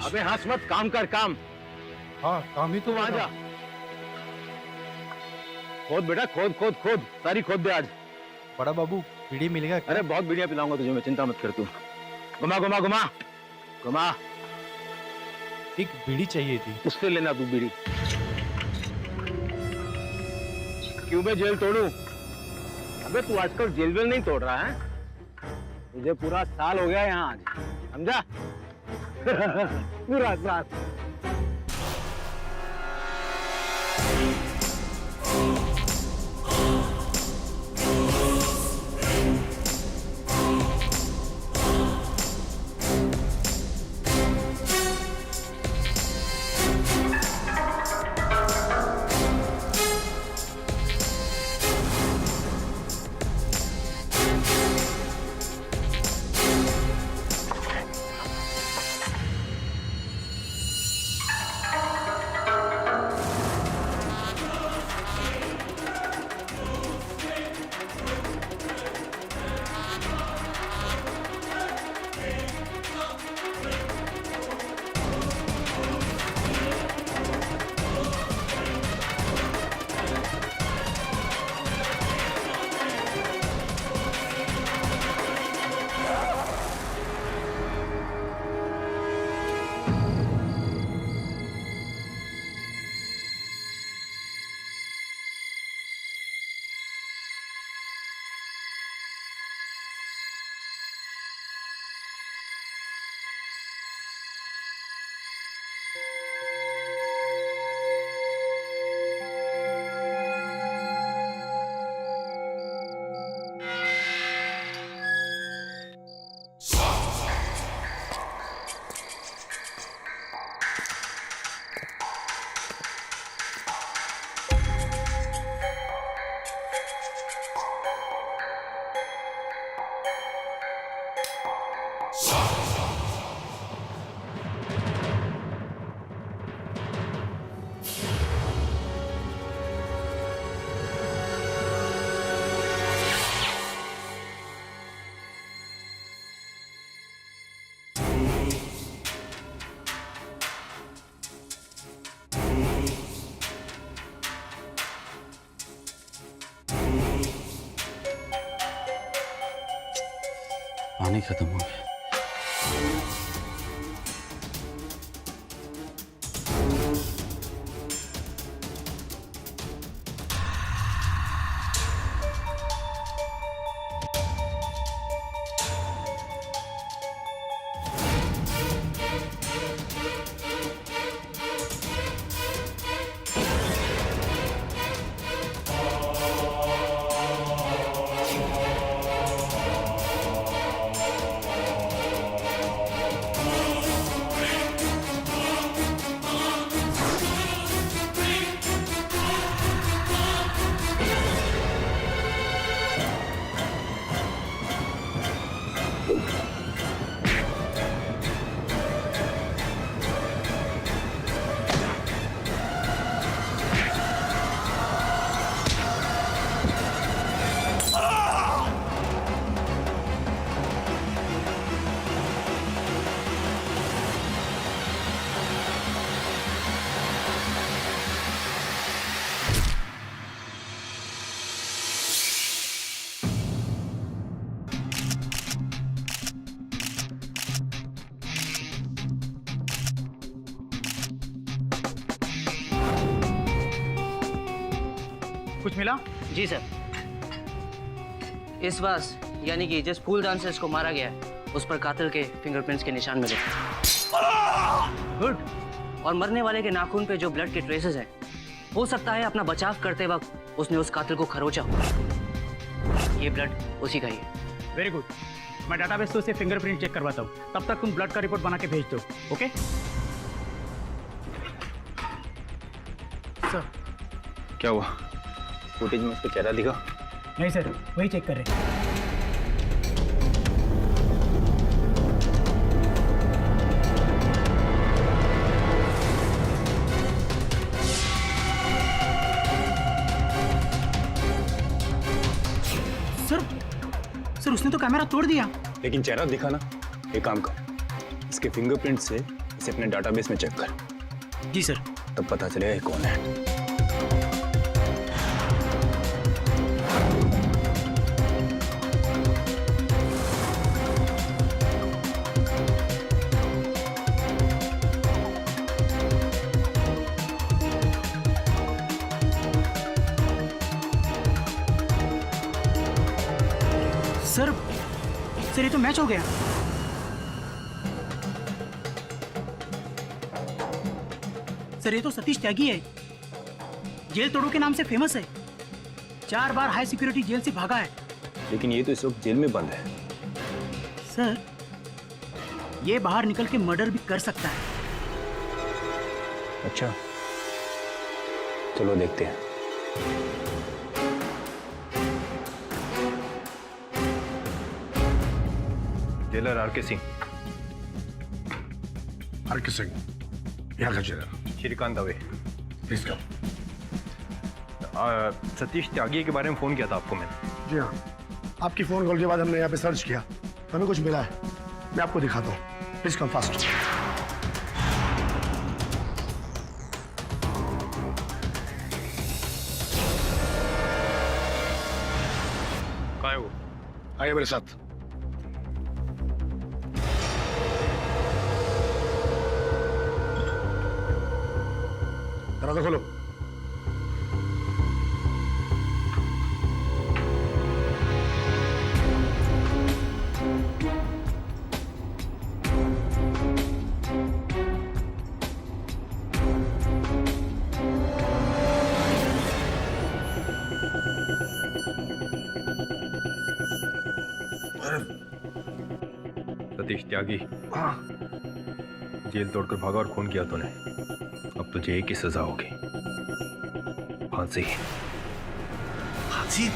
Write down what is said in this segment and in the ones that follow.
अबे हंस मत, काम कर काम। हाँ काम ही तो आ जा। खोद बेटा, खोद खोद खोद, सारी खोद दे आज। बड़ा बाबू बीड़ी मिलेगा क्या? अरे बहुत बीड़ियां पिलाऊंगा तुझे मैं, चिंता मत कर तू। घुमा घुमा घुमा घुमा। एक बीड़ी चाहिए थी। उससे लेना तू बीड़ी। क्यों मैं जेल तोड़ू? अबे तू आजकल जेल वेल नहीं तोड़ रहा है? तुझे पूरा साल हो गया यहाँ आज, समझा? पूरा साल। पानी खत्म हो गया। कुछ मिला? जी सर, इस बास यानी कि जिस फूल डांसर्स को मारा गया है उस पर कातिल के फिंगरप्रिंट्स के निशान मिले। गुड। और मरने वाले के नाखून पे जो ब्लड के ट्रेसेस हैं, हो सकता है अपना बचाव करते वक्त उसने उस कातिल को खरोचा हो। ये ब्लड उसी का ही है। Very good. मैं डाटाबेस से उसे फिंगरप्रिंट चेक करवाता हूँ, तब तक तुम ब्लड का रिपोर्ट बना के भेज दो। Okay sir. क्या हुआ? फुटेज में उसका चेहरा दिखा? नहीं सर, वही चेक कर रहे हैं। सर उसने तो कैमरा तोड़ दिया। लेकिन चेहरा दिखा ना। एक काम कर, इसके फिंगरप्रिंट से इसे अपने डाटाबेस में चेक कर। जी सर। तब पता चलेगा ये कौन है। सर ये तो मैच हो गया। सर ये तो सतीश त्यागी है, जेल तोड़ो के नाम से फेमस है। 4 बार हाई सिक्योरिटी जेल से भागा है। लेकिन ये तो इस वक्त जेल में बंद है। सर ये बाहर निकल के मर्डर भी कर सकता है। अच्छा चलो देखते हैं। जेलर आर के सिंह। आर.के. सिंह, यहाँ का jailer. Shrikant Dave. Please come. Satish Tyagi के बारे में फोन किया था आपको मैंने। जी हाँ, आपकी फोन कॉल के बाद हमने यहाँ पे सर्च किया, हमें कुछ मिला है। मैं आपको दिखाता हूँ। Please come fast. कहाँ है वो? आइए मेरे साथ। दरवाजा खोलो। सतीश त्यागी हाँ, जेल तोड़कर भागा और खून किया तूने। अब तुझे एक ही सजा होगी, फांसी। फांसी?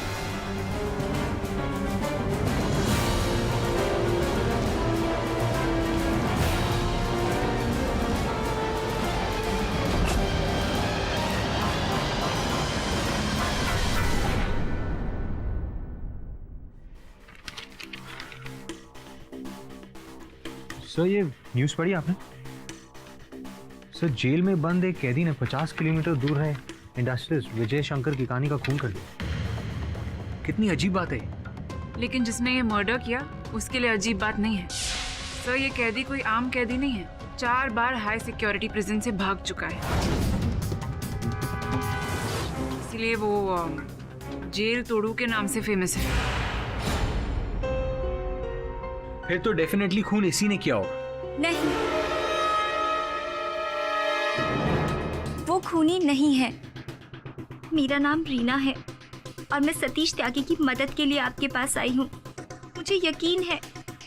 सर ये न्यूज़ पढ़ी आपने? सर जेल में बंद एक कैदी ने 50 किलोमीटर दूर है इंडस्ट्रियलिस्ट विजय शंकर की कहानी का खून कर दिया। कितनी अजीब बात है। लेकिन जिसने ये मर्डर किया उसके लिए अजीब बात नहीं है सर। ये कैदी कोई आम कैदी नहीं है, 4 बार हाई सिक्योरिटी प्रिजन से भाग चुका है, इसलिए वो जेल तोड़ू के नाम से फेमस है। फिर तो डेफिनेटली खून इसी ने किया होगा। नहीं, वो खूनी नहीं है। मेरा नाम रीना है और मैं सतीश त्यागी की मदद के लिए आपके पास आई हूँ। मुझे यकीन है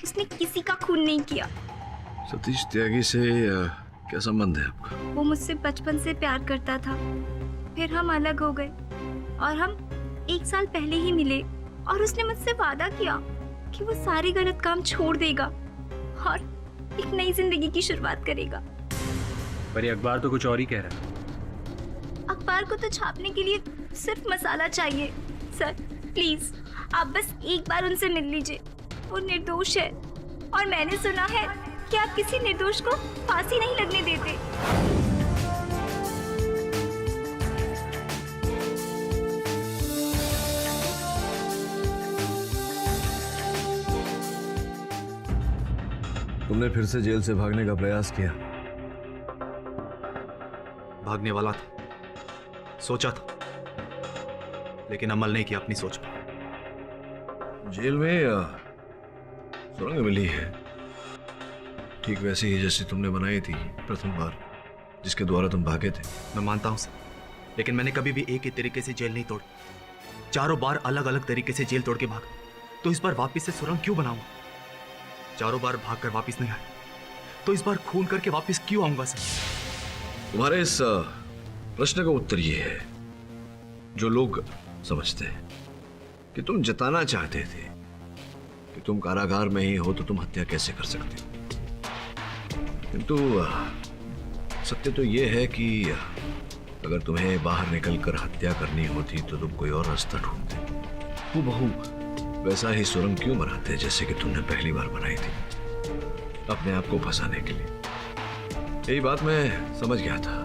उसने किसी का खून नहीं किया। सतीश त्यागी से क्या संबंध है आपका? वो मुझसे बचपन से प्यार करता था, फिर हम अलग हो गए और हम 1 साल पहले ही मिले और उसने मुझसे वादा किया कि वो सारे गलत काम छोड़ देगा और एक नई जिंदगी की शुरुआत करेगा। पर ये अखबार तो कुछ और ही कह रहा है। अखबार को तो छापने के लिए सिर्फ मसाला चाहिए। सर प्लीज आप बस एक बार उनसे मिल लीजिए। वो निर्दोष है और मैंने सुना है कि आप किसी निर्दोष को फांसी नहीं लगने देते। तुमने फिर से जेल से भागने का प्रयास किया? भागने वाला था, सोचा था, लेकिन अमल नहीं किया अपनी सोच पर। जेल में सुरंग मिली है, ठीक वैसी ही जैसी तुमने बनाई थी प्रथम बार, जिसके द्वारा तुम भागे थे। मैं मानता हूं सर, लेकिन मैंने कभी भी एक ही तरीके से जेल नहीं तोड़ी। 4 बार अलग अलग तरीके से जेल तोड़ के भागा, तो इस बार वापस से सुरंग क्यों बनाऊंगा? 4 बार भाग कर वापिस नहीं आया, तो इस बार खून करके वापस क्यों आऊंगा सर? तुम्हारे इस प्रश्न का उत्तर ये है, जो लोग समझते हैं कि तुम जताना चाहते थे कि तुम कारागार में ही हो तो तुम हत्या कैसे कर सकते हो, किंतु सत्य तो ये है कि अगर तुम्हें बाहर निकलकर हत्या करनी होती तो तुम कोई और रास्ता ढूंढते। वो बहू वैसा ही सुरंग क्यों बनाते जैसे कि तुमने पहली बार बनाई थी, अपने आप को फंसाने के लिए। यही बात मैं समझ गया था,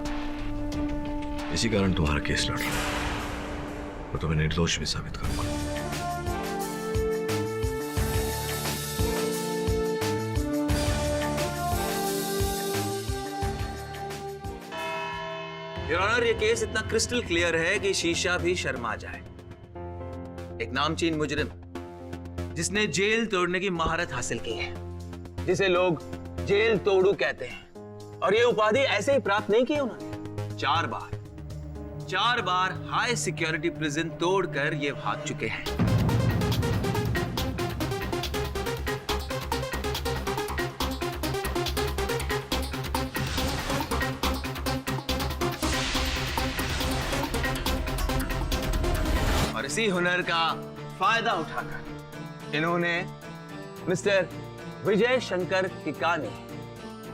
इसी कारण तुम्हारा केस लड़ रहा है और तुम्हें निर्दोष भी साबित करूंगा। योर ऑनर, ये केस इतना क्रिस्टल क्लियर है कि शीशा भी शर्मा जाए। एक नामचीन मुजरिम जिसने जेल तोड़ने की महारत हासिल की है, जिसे लोग जेल तोड़ू कहते हैं, और ये उपाधि ऐसे ही प्राप्त नहीं की उन्होंने। 4 बार हाई सिक्योरिटी प्रिजन तोड़कर ये भाग चुके हैं। और इसी हुनर का फायदा उठाकर इन्होंने मिस्टर विजय शंकर किकानी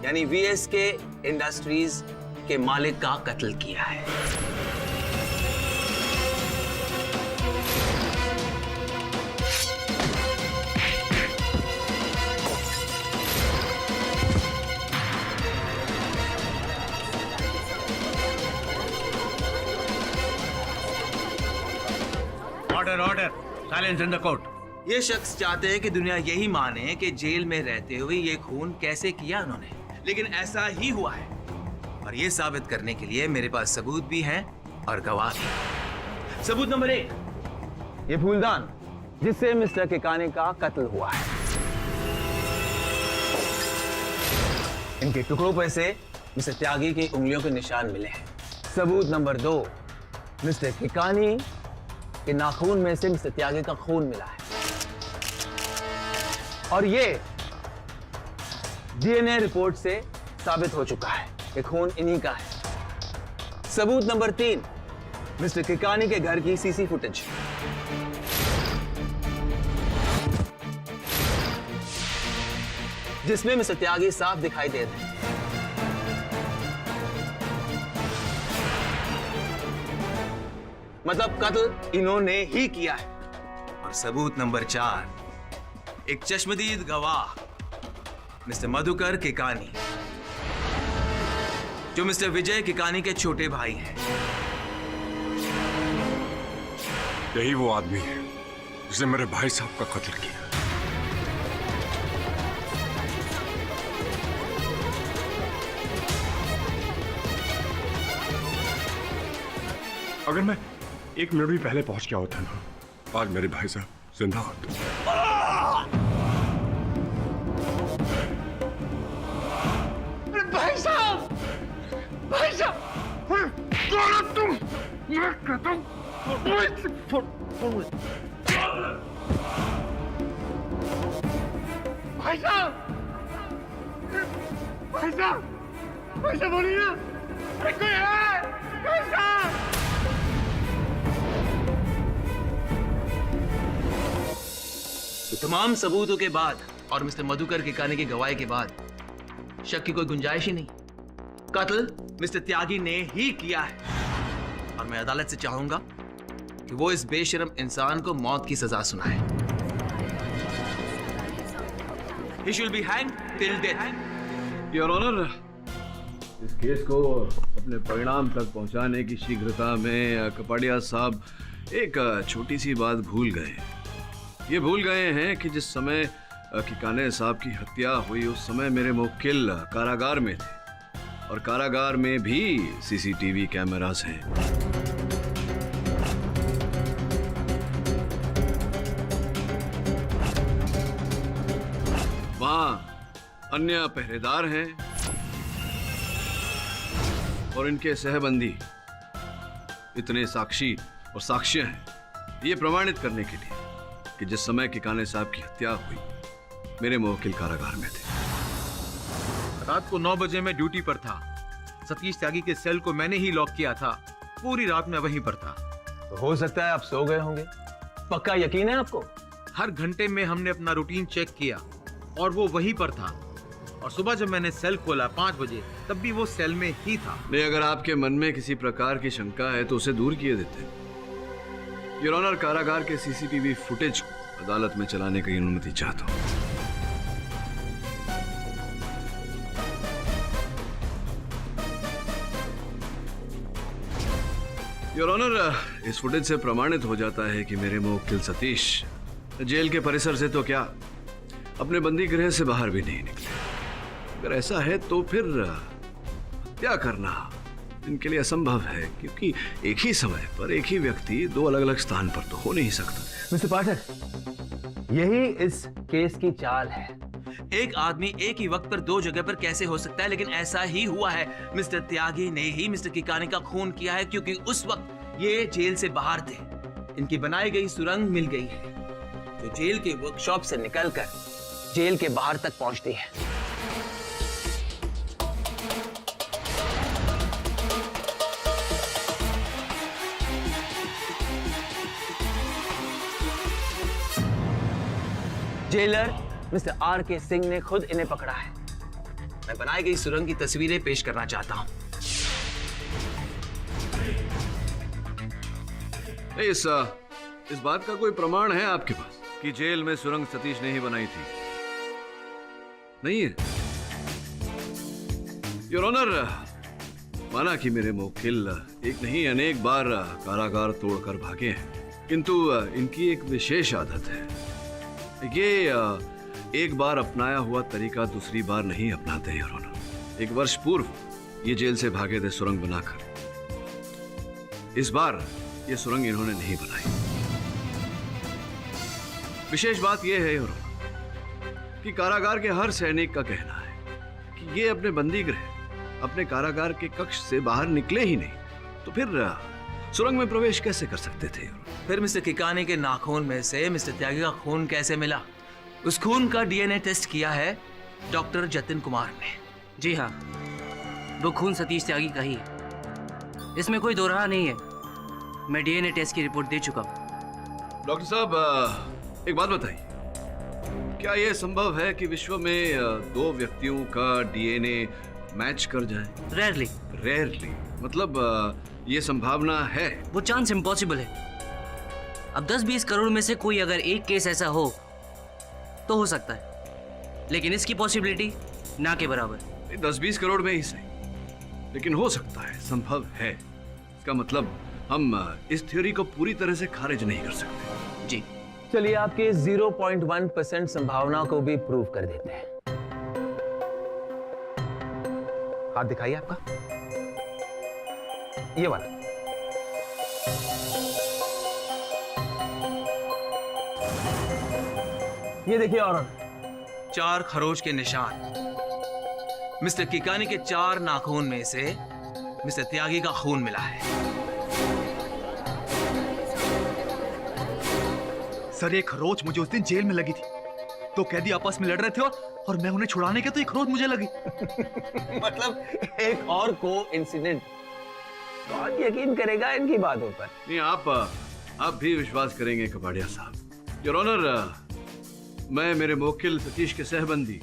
यानी वीएसके इंडस्ट्रीज के मालिक का कत्ल किया है। Order, silence in the court. ये शख्स चाहते हैं कि दुनिया यही माने कि जेल में रहते हुए ये खून कैसे किया उन्होंने, लेकिन ऐसा ही हुआ है। और ये साबित करने के लिए मेरे पास सबूत भी हैं और गवाह भी। सबूत नंबर 1, ये फूलदान जिससे मिस्टर किकानी का कत्ल हुआ है। इनके टुकड़ों पर से मिस्टर त्यागी की उंगलियों के निशान मिले हैं। सबूत नंबर 2, मिस्टर किकानी के नाखून में से मिस्टर त्यागी का खून मिला है, और ये डीएनए रिपोर्ट से साबित हो चुका है कि खून इन्हीं का है। सबूत नंबर 3, मिस्टर किकानी के घर की सीसी फुटेज, जिसमें मिस्टर त्यागी साफ दिखाई दे रहे हैं। मतलब कत्ल इन्होंने ही किया है। और सबूत नंबर 4, एक चश्मदीद गवाह मिस्टर मधुकर किकानी, जो मिस्टर विजय किकानी के छोटे भाई हैं। यही वो आदमी है जिसने मेरे भाई साहब का कत्ल किया। अगर मैं 1 मिनट भी पहले पहुंच गया होता ना, आज मेरे भाई साहब जिंदा होते। भाई साहब, भाई साहब, कौन हो तुम? मैं कहता हूँ भाई साहब, भाई साहब, भाई साहब बोलिए ना, अरे कोई है? भाई साहब। तमाम सबूतों के बाद और मिस्टर मधुकर किकानी की गवाही के बाद शक की कोई गुंजाइश ही नहीं। कत्ल मिस्टर त्यागी ने ही किया है और मैं अदालत से चाहूंगा कि वो इस बेशरम इंसान को मौत की सजा सुनाए। He shall be hanged till death. Your honour, इस केस को अपने परिणाम तक पहुंचाने की शीघ्रता में कपाड़िया साहब एक छोटी सी बात भूल गए। ये भूल गए हैं कि जिस समय किकाने साहब की हत्या हुई उस समय मेरे मुवक्किल कारागार में थे और कारागार में भी सीसीटीवी कैमरास हैं। वहां अन्य पहरेदार हैं और इनके सहबंदी इतने साक्षी और साक्ष्य हैं ये प्रमाणित करने के लिए कि जिस समय किकाने साहब की हत्या हुई मेरे मुवक्किल कारागार में थे। रात को 9 बजे मैं ड्यूटी पर था। सतीश त्यागी के सेल को मैंने ही लॉक किया था। पूरी रात मैं वहीं पर था। तो हो सकता है आप सो गए होंगे। पक्का यकीन है आपको? हर घंटे में हमने अपना रूटीन चेक किया और वो वहीं पर था। और सुबह जब मैंने सेल खोला 5 बजे तब भी वो सेल में ही था। नहीं, अगर आपके मन में किसी प्रकार की शंका है तो उसे दूर किए देते। योर ऑनर, कारागार के सीसीटीवी फुटेज को अदालत में चलाने की अनुमति चाहता हूं। योर ऑनर, इस फुटेज से प्रमाणित हो जाता है कि मेरे मुवक्किल सतीश जेल के परिसर से तो क्या अपने बंदी गृह से बाहर भी नहीं निकले। अगर ऐसा है तो फिर हत्या करना इनके लिए असंभव है, क्योंकि एक ही समय पर एक ही व्यक्ति 2 अलग अलग स्थान पर तो हो नहीं सकता। मिस्टर पाठक, यही इस केस की चाल है। एक आदमी एक ही वक्त पर 2 जगह पर कैसे हो सकता है? लेकिन ऐसा ही हुआ है। मिस्टर त्यागी ने ही मिस्टर किकानी का खून किया है, क्योंकि उस वक्त ये जेल से बाहर थे। इनकी बनाई गई सुरंग मिल गई है जो जेल के वर्कशॉप से निकलकर जेल के बाहर तक पहुंचती है। Jailer mister R.K. सिंह ने खुद इन्हें पकड़ा है। मैं बनाई गई सुरंग की तस्वीरें पेश करना चाहता हूं। इस बात का कोई प्रमाण है आपके पास कि जेल में सुरंग सतीश ने ही बनाई थी? नहीं है। योर ऑनर, माना कि मेरे मुवक्किल एक नहीं अनेक बार कारागार तोड़कर भागे हैं, किंतु इनकी एक विशेष आदत है। ये एक बार अपनाया हुआ तरीका दूसरी बार नहीं अपनाते। योर ऑनर, 1 वर्ष पूर्व ये जेल से भागे थे सुरंग बनाकर। इस बार ये सुरंग इन्होंने नहीं बनाई। विशेष बात यह है योर ऑनर कि कारागार के हर सैनिक का कहना है कि ये अपने बंदी गृह, अपने कारागार के कक्ष से बाहर निकले ही नहीं, तो फिर सुरंग में प्रवेश कैसे कर सकते थे? फिर मिस्टर किकानी के नाखून में से मिस्टर त्यागी का खून कैसे मिला? उस खून का डीएनए टेस्ट किया है डॉक्टर जतिन कुमार ने। जी हाँ, वो खून सतीश त्यागी का ही है, इसमें कोई दो राह नहीं है। मैं डीएनए टेस्ट की रिपोर्ट दे चुका हूँ। डॉक्टर साहब, एक बात बताइए, क्या यह संभव है कि विश्व में 2 व्यक्तियों का डीएनए मैच कर जाए? रेयरली मतलब ये संभावना है? वो चांस इम्पॉसिबल है। अब 10-20 करोड़ में से कोई अगर एक केस ऐसा हो तो हो सकता है, लेकिन इसकी पॉसिबिलिटी ना के बराबर। 10-20 करोड़ में ही सही, लेकिन हो सकता है, संभव है। इसका मतलब हम इस थ्योरी को पूरी तरह से खारिज नहीं कर सकते। जी चलिए आपके 0.1% संभावना को भी प्रूव कर देते हैं। हाथ दिखाइए आपका, ये वाला। ये देखिए और 4 खरोच के निशान। मिस्टर किकानी के 4 नाखून में से मिस्टर त्यागी का खून मिला है। सर ये खरोच मुझे उस दिन जेल में लगी थी, तो कैदी आपस में लड़ रहे थे और मैं उन्हें छुड़ाने के तो ये खरोच मुझे लगी। मतलब एक और को इंसिडेंट। कौन यकीन करेगा इनकी बातों पर? नहीं, आप भी विश्वास करेंगे कपाड़िया साहब। योर ऑनर, मैं मेरे मुवक्किल सतीश के सहबंदी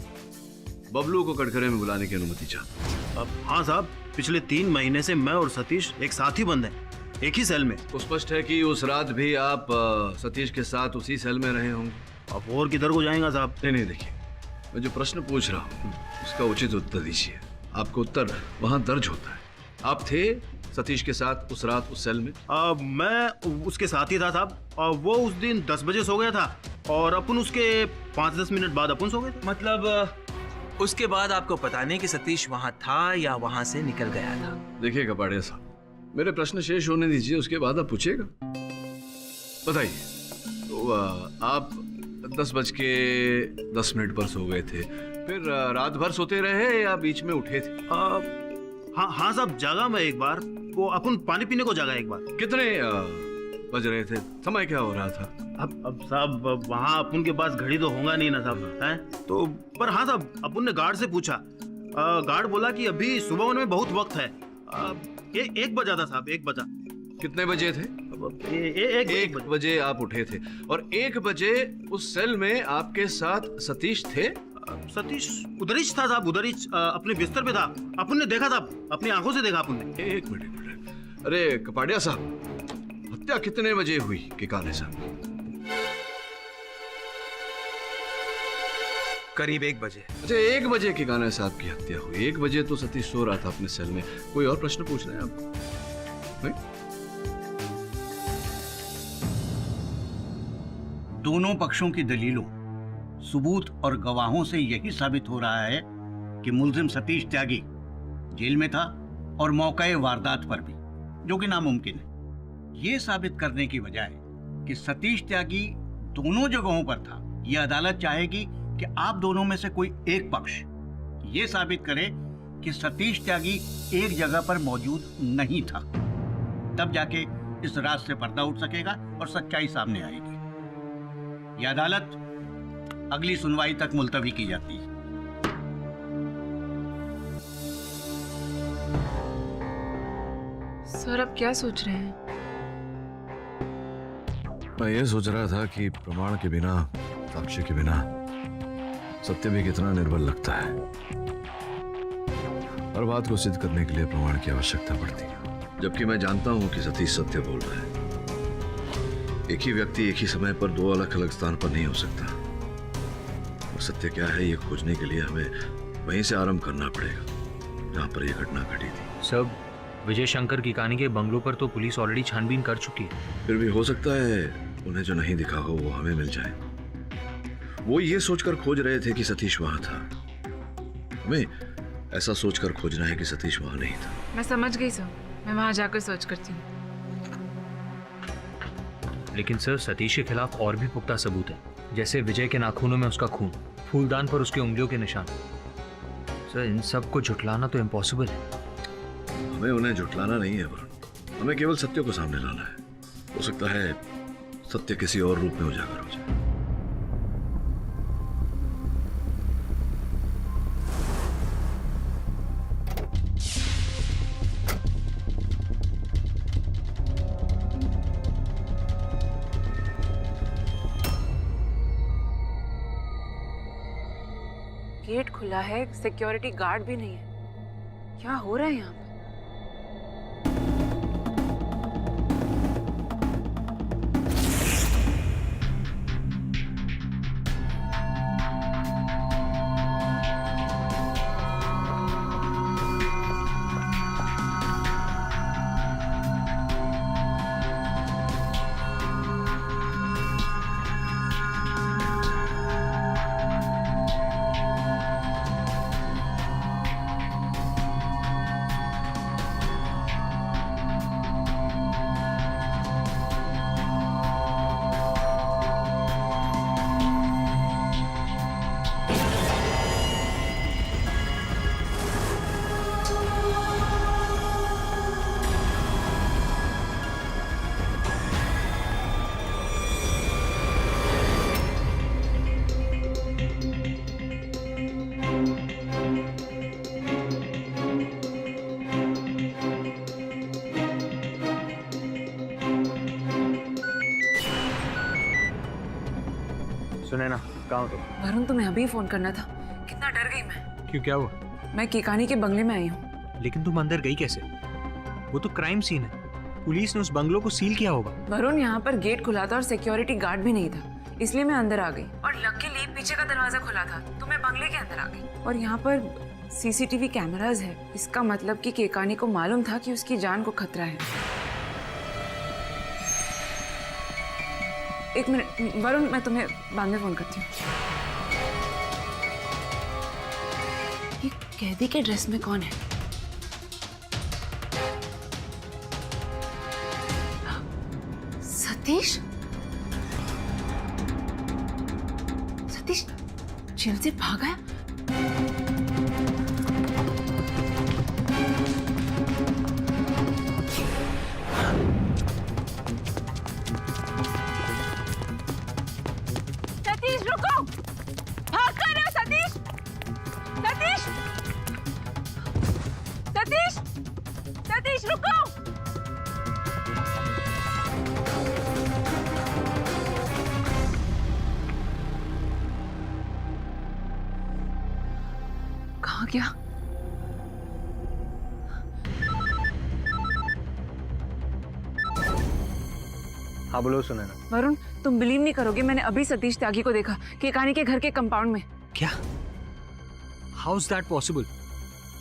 बबलू को कटघरे में बुलाने की अनुमति चाहता हूँ। हाँ साहब, पिछले 3 महीने से मैं और सतीश एक साथ ही बंद हैं, एक ही सेल में। तो स्पष्ट है कि उस रात भी आप सतीश के साथ उसी सेल में रहे होंगे। अब और किधर को जाएंगे साहब? नहीं, देखिए, मैं जो प्रश्न पूछ रहा हूँ उसका उचित उत्तर दीजिए। आपको उत्तर वहाँ दर्ज होता है। आप थे सतीश के साथ उस रात उस सेल में? मैं उसके साथ ही था साहब। वो उस दिन 10 बजे सो गया था और अपन उसके 5-10 मिनट बाद अपन सो गए थे। मतलब उसके बाद आपको पता नहीं कि सतीश वहां था या वहां से निकल गया था? देखिए कपाड़िया साहब, मेरे प्रश्न शेष होने दीजिए, उसके बाद आप पूछिएगा। बताइए, तो आप 10:10 पर सो गए थे, फिर रात भर सोते रहे या बीच में उठे थे? हाँ साहब, जागा मैं एक बार। वो अपन पानी पीने को जागा एक बार। कितने बज रहे थे? समय क्या हो रहा था? अब साहब वहाँ अपन के पास घड़ी तो होगा नहीं ना साहब, हैं? तो पर हाँ साहब, अपन ने गार्ड से पूछा। गार्ड बोला कि अभी सुबह होने में बहुत वक्त है। 1 बजा था साहब, 1 बजा। कितने बजे थे? 1 बजे आप उठे थे और 1 बजे उस सेल में आपके साथ सतीश थे? सतीश उधर ही था साहब, उधर ही अपने बिस्तर पे था। अपन ने देखा था, अपनी आंखों से देखा अपन ने। 1 मिनट। अरे कपाड़िया साहब, हत्या कितने बजे हुई किकाने साहब? करीब 1 बजे। अच्छा, 1 बजे किकाने साहब की हत्या हुई। 1 बजे तो सतीश सो रहा था अपने सेल में। कोई और प्रश्न पूछना है आपको? दोनों पक्षों की दलीलों, सबूत और गवाहों से यही साबित हो रहा है कि मुलजिम सतीश त्यागी जेल में था और मौके वारदात पर भी, जो कि नामुमकिन है। ये साबित करने की बजाय कि सतीश त्यागी दोनों जगहों पर था, यह अदालत चाहेगी कि आप दोनों में से कोई एक पक्ष ये साबित करे कि सतीश त्यागी एक जगह पर मौजूद नहीं था। तब जाके इस राज से पर्दा उठ सकेगा और सच्चाई सामने आएगी। यह अदालत अगली सुनवाई तक मुलतवी की जाती है। सर, आप क्या सोच रहे हैं? मैं ये सोच रहा था कि प्रमाण के बिना, साक्ष्य के बिना सत्य भी कितना निर्बल लगता है। हर बात को सिद्ध करने के लिए प्रमाण की आवश्यकता पड़ती है, जबकि मैं जानता हूं कि सतीश सत्य बोल रहा है। एक ही व्यक्ति एक ही समय पर 2 अलग-अलग स्थान पर नहीं हो सकता। और सत्य क्या है, ये खोजने के लिए हमें वहीं से आरंभ करना पड़ेगा जहां पर यह घटना घटी थी। सब विजय शंकर की कहानी के बंगलों पर तो पुलिस ऑलरेडी छानबीन कर चुकी है। फिर भी हो सकता है उन्हें जो नहीं दिखा हो वो हमें मिल जाए। वो ये सोचकर खोज रहे थे कि सतीश वहां था। हमें ऐसा सोचकर खोजना है कि सतीश वहां नहीं था। मैं समझ गई सर, मैं वहां जाकर सर्च करती हूँ। लेकिन सर, सतीश के खिलाफ और भी पुख्ता सबूत है, जैसे विजय के नाखूनों में उसका खून, फूलदान पर उसकी उंगलियों के निशान। सर, इन सब को झुटलाना तो इम्पॉसिबल है। हमें उन्हें झुटलाना नहीं है वरुण, हमें केवल सत्य को सामने लाना है। हो सकता है सत्य किसी और रूप में उजागर हो जाए। गेट खुला है, सिक्योरिटी गार्ड भी नहीं है। क्या हो रहा है यहाँ पर? कहाँ हो तुम? वरुण, तुम्हें अभी फोन करना था। कितना डर गई मैं। क्यों, क्या हुआ? मैं केकानी के बंगले में आई हूँ। लेकिन तुम अंदर गई कैसे? वो तो क्राइम सीन है, पुलिस ने उस बंगलों को सील किया होगा। वरुण, यहाँ पर गेट खुला था और सिक्योरिटी गार्ड भी नहीं था, इसलिए मैं अंदर आ गई। और लकीली पीछे का दरवाजा खुला था तो मैं बंगले के अंदर आ गई। और यहाँ पर सीसीटीवी कैमरास है, इसका मतलब कि केकानी को मालूम था कि उसकी जान को खतरा है। एक मिनट वरुण, मैं तुम्हें बाद में फोन करती हूँ। ये कैदी के ड्रेस में कौन है? सतीश? सतीश जेल से भाग गया? सतीश रुको! भाग कर रहे हो सतीश? सतीश! सतीश! सतीश रुको! कहाँ गया? हाँ बोलो सुनैना। वरुण, तुम बिलीव नहीं करोगे, मैंने अभी सतीश त्यागी को देखा केकानी के घर के कंपाउंड में। क्या? How is that possible?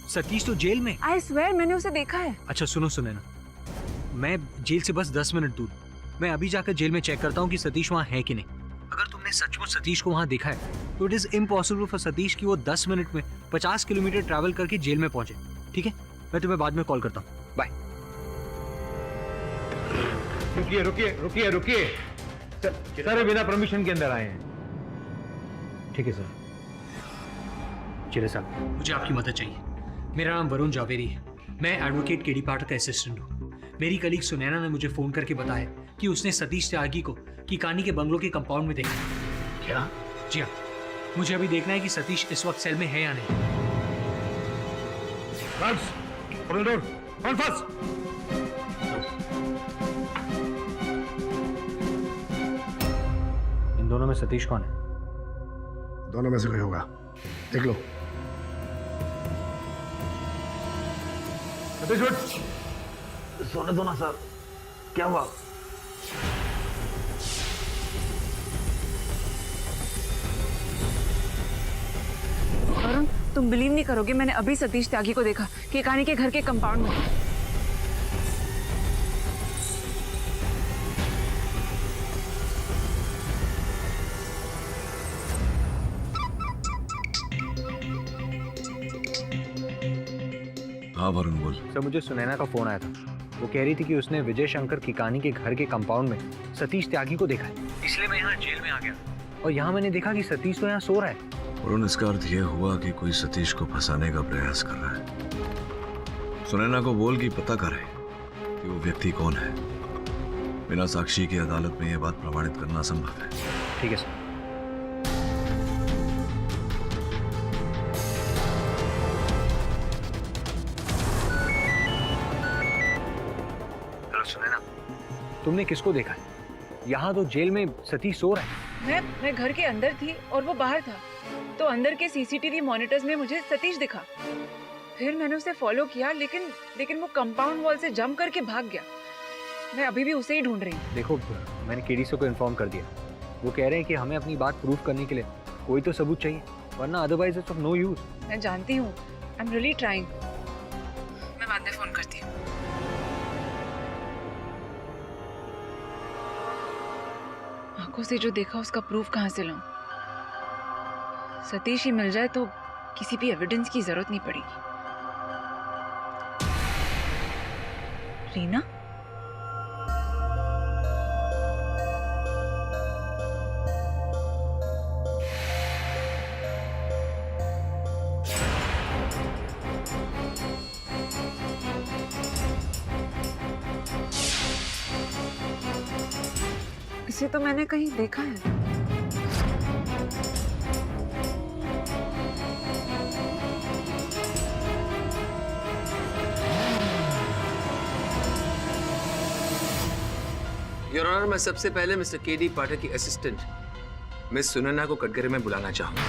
Satish तो जेल में। आई स्वेयर मैंने उसे देखा है। अच्छा सुनो सुनैना, मैं जेल से बस 10 मिनट दूर, मैं अभी जाकर जेल में चेक करता हूँ कि सतीश वहाँ है कि नहीं। अगर तुमने सचमुच सतीश को वहाँ देखा है तो it is impossible for Satish कि वो 10 मिनट में 50 किलोमीटर ट्रैवल करके जेल में पहुंचे। ठीक है, मैं तुम्हें बाद में कॉल करता हूँ। बाय। रुकिए रुकिए रुकिए रुकिए सर, बिना परमिशन के अंदर आए हैं। ठीक है सर। चिरे साहब, मुझे आपकी मदद चाहिए। मेरा नाम वरुण जावेरी है, मैं एडवोकेट केडी पाठक का असिस्टेंट हूँ। मेरी कलीग सुनैना ने मुझे फोन करके बताया कि उसने सतीश त्यागी को केकानी के बंगलों के कंपाउंड में देखा। क्या? जी हाँ, मुझे अभी देखना है कि सतीश इस वक्त सेल में है या नहीं। इन दोनों में सतीश कौन है? दोनों में से कोई होगा, देख लो। सतीश उठ। सोने दो ना सर, क्या हुआ? वरुण, तुम बिलीव नहीं करोगे, मैंने अभी सतीश त्यागी को देखा केकानी के घर के कंपाउंड में। हाँ वरुण बोल। सर मुझे सुनैना का फोन आया था, वो कह रही थी कि उसने विजय शंकर केकानी के घर के कंपाउंड में सतीश त्यागी को देखा है, इसलिए मैं यहाँ जेल में आ गया। और यहाँ मैंने देखा कि सतीश तो यहाँ सो रहा है। वरुण, इसका अर्थ यह हुआ कि कोई सतीश को फंसाने का प्रयास कर रहा है। सुनैना को बोल कि पता करे कि वो व्यक्ति कौन है। बिना साक्षी की अदालत में यह बात प्रमाणित करना संभव है। ठीक है सर। हेलो सुनैना, तुमने किसको देखा है? यहाँ तो जेल में सतीश सो रहा है। मैं घर के अंदर थी और वो बाहर था, तो अंदर के सीसीटीवी मॉनिटर्स में मुझे सतीश दिखा। फिर मैंने उसे फॉलो किया, लेकिन वो कंपाउंड वॉल से जंप करके भाग गया। मैं अभी भी उसे ही ढूंढ रही हूँ। देखो, मैंने केडीसी को इन्फॉर्म कर दिया। वो कह रहे हैं कि हमें अपनी बात प्रूफ करने के लिए कोई तो सबूत चाहिए, वरना otherwise it's of no use. मैं जानती हूँ, आई एम रियली ट्राइंग। मैं बाद में फोन करती हूँ। आंखों से जो देखा उसका प्रूफ कहाँ से लाऊं? सतीश ही मिल जाए तो किसी भी एविडेंस की जरूरत नहीं पड़ेगी। रीना? इसे तो मैंने कहीं देखा है। योर ऑनर, मैं सबसे पहले मिस्टर केडी पाठक की असिस्टेंट मिस सुनैना को कटघरे में बुलाना चाहूंगा।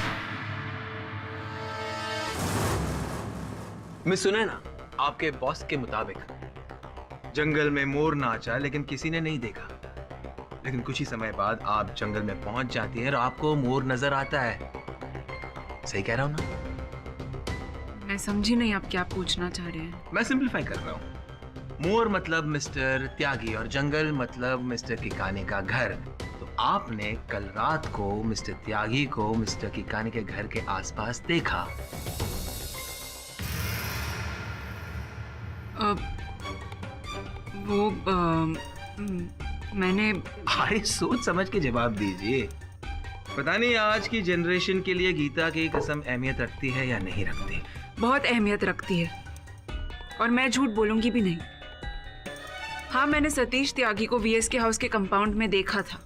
मिस सुनैना, आपके बॉस के मुताबिक जंगल में मोर नाचा लेकिन किसी ने नहीं देखा, लेकिन कुछ ही समय बाद आप जंगल में पहुंच जाती हैं और आपको मोर नजर आता है। सही कह रहा हूं ना? मैं समझी नहीं आप क्या पूछना चाह रहे हैं। मैं सिंपलीफाई कर रहा हूं। मोर मतलब मिस्टर त्यागी और जंगल मतलब मिस्टर किकानी का घर। तो आपने कल रात को मिस्टर त्यागी को मिस्टर किकानी के घर के आसपास देखा। मैंने अरे सोच समझ के जवाब दीजिए। पता नहीं आज की जनरेशन के लिए गीता की कसम अहमियत रखती है या नहीं रखती। बहुत अहमियत रखती है और मैं झूठ बोलूंगी भी नहीं। हाँ, मैंने सतीश त्यागी को वीएस के हाउस के कंपाउंड में देखा था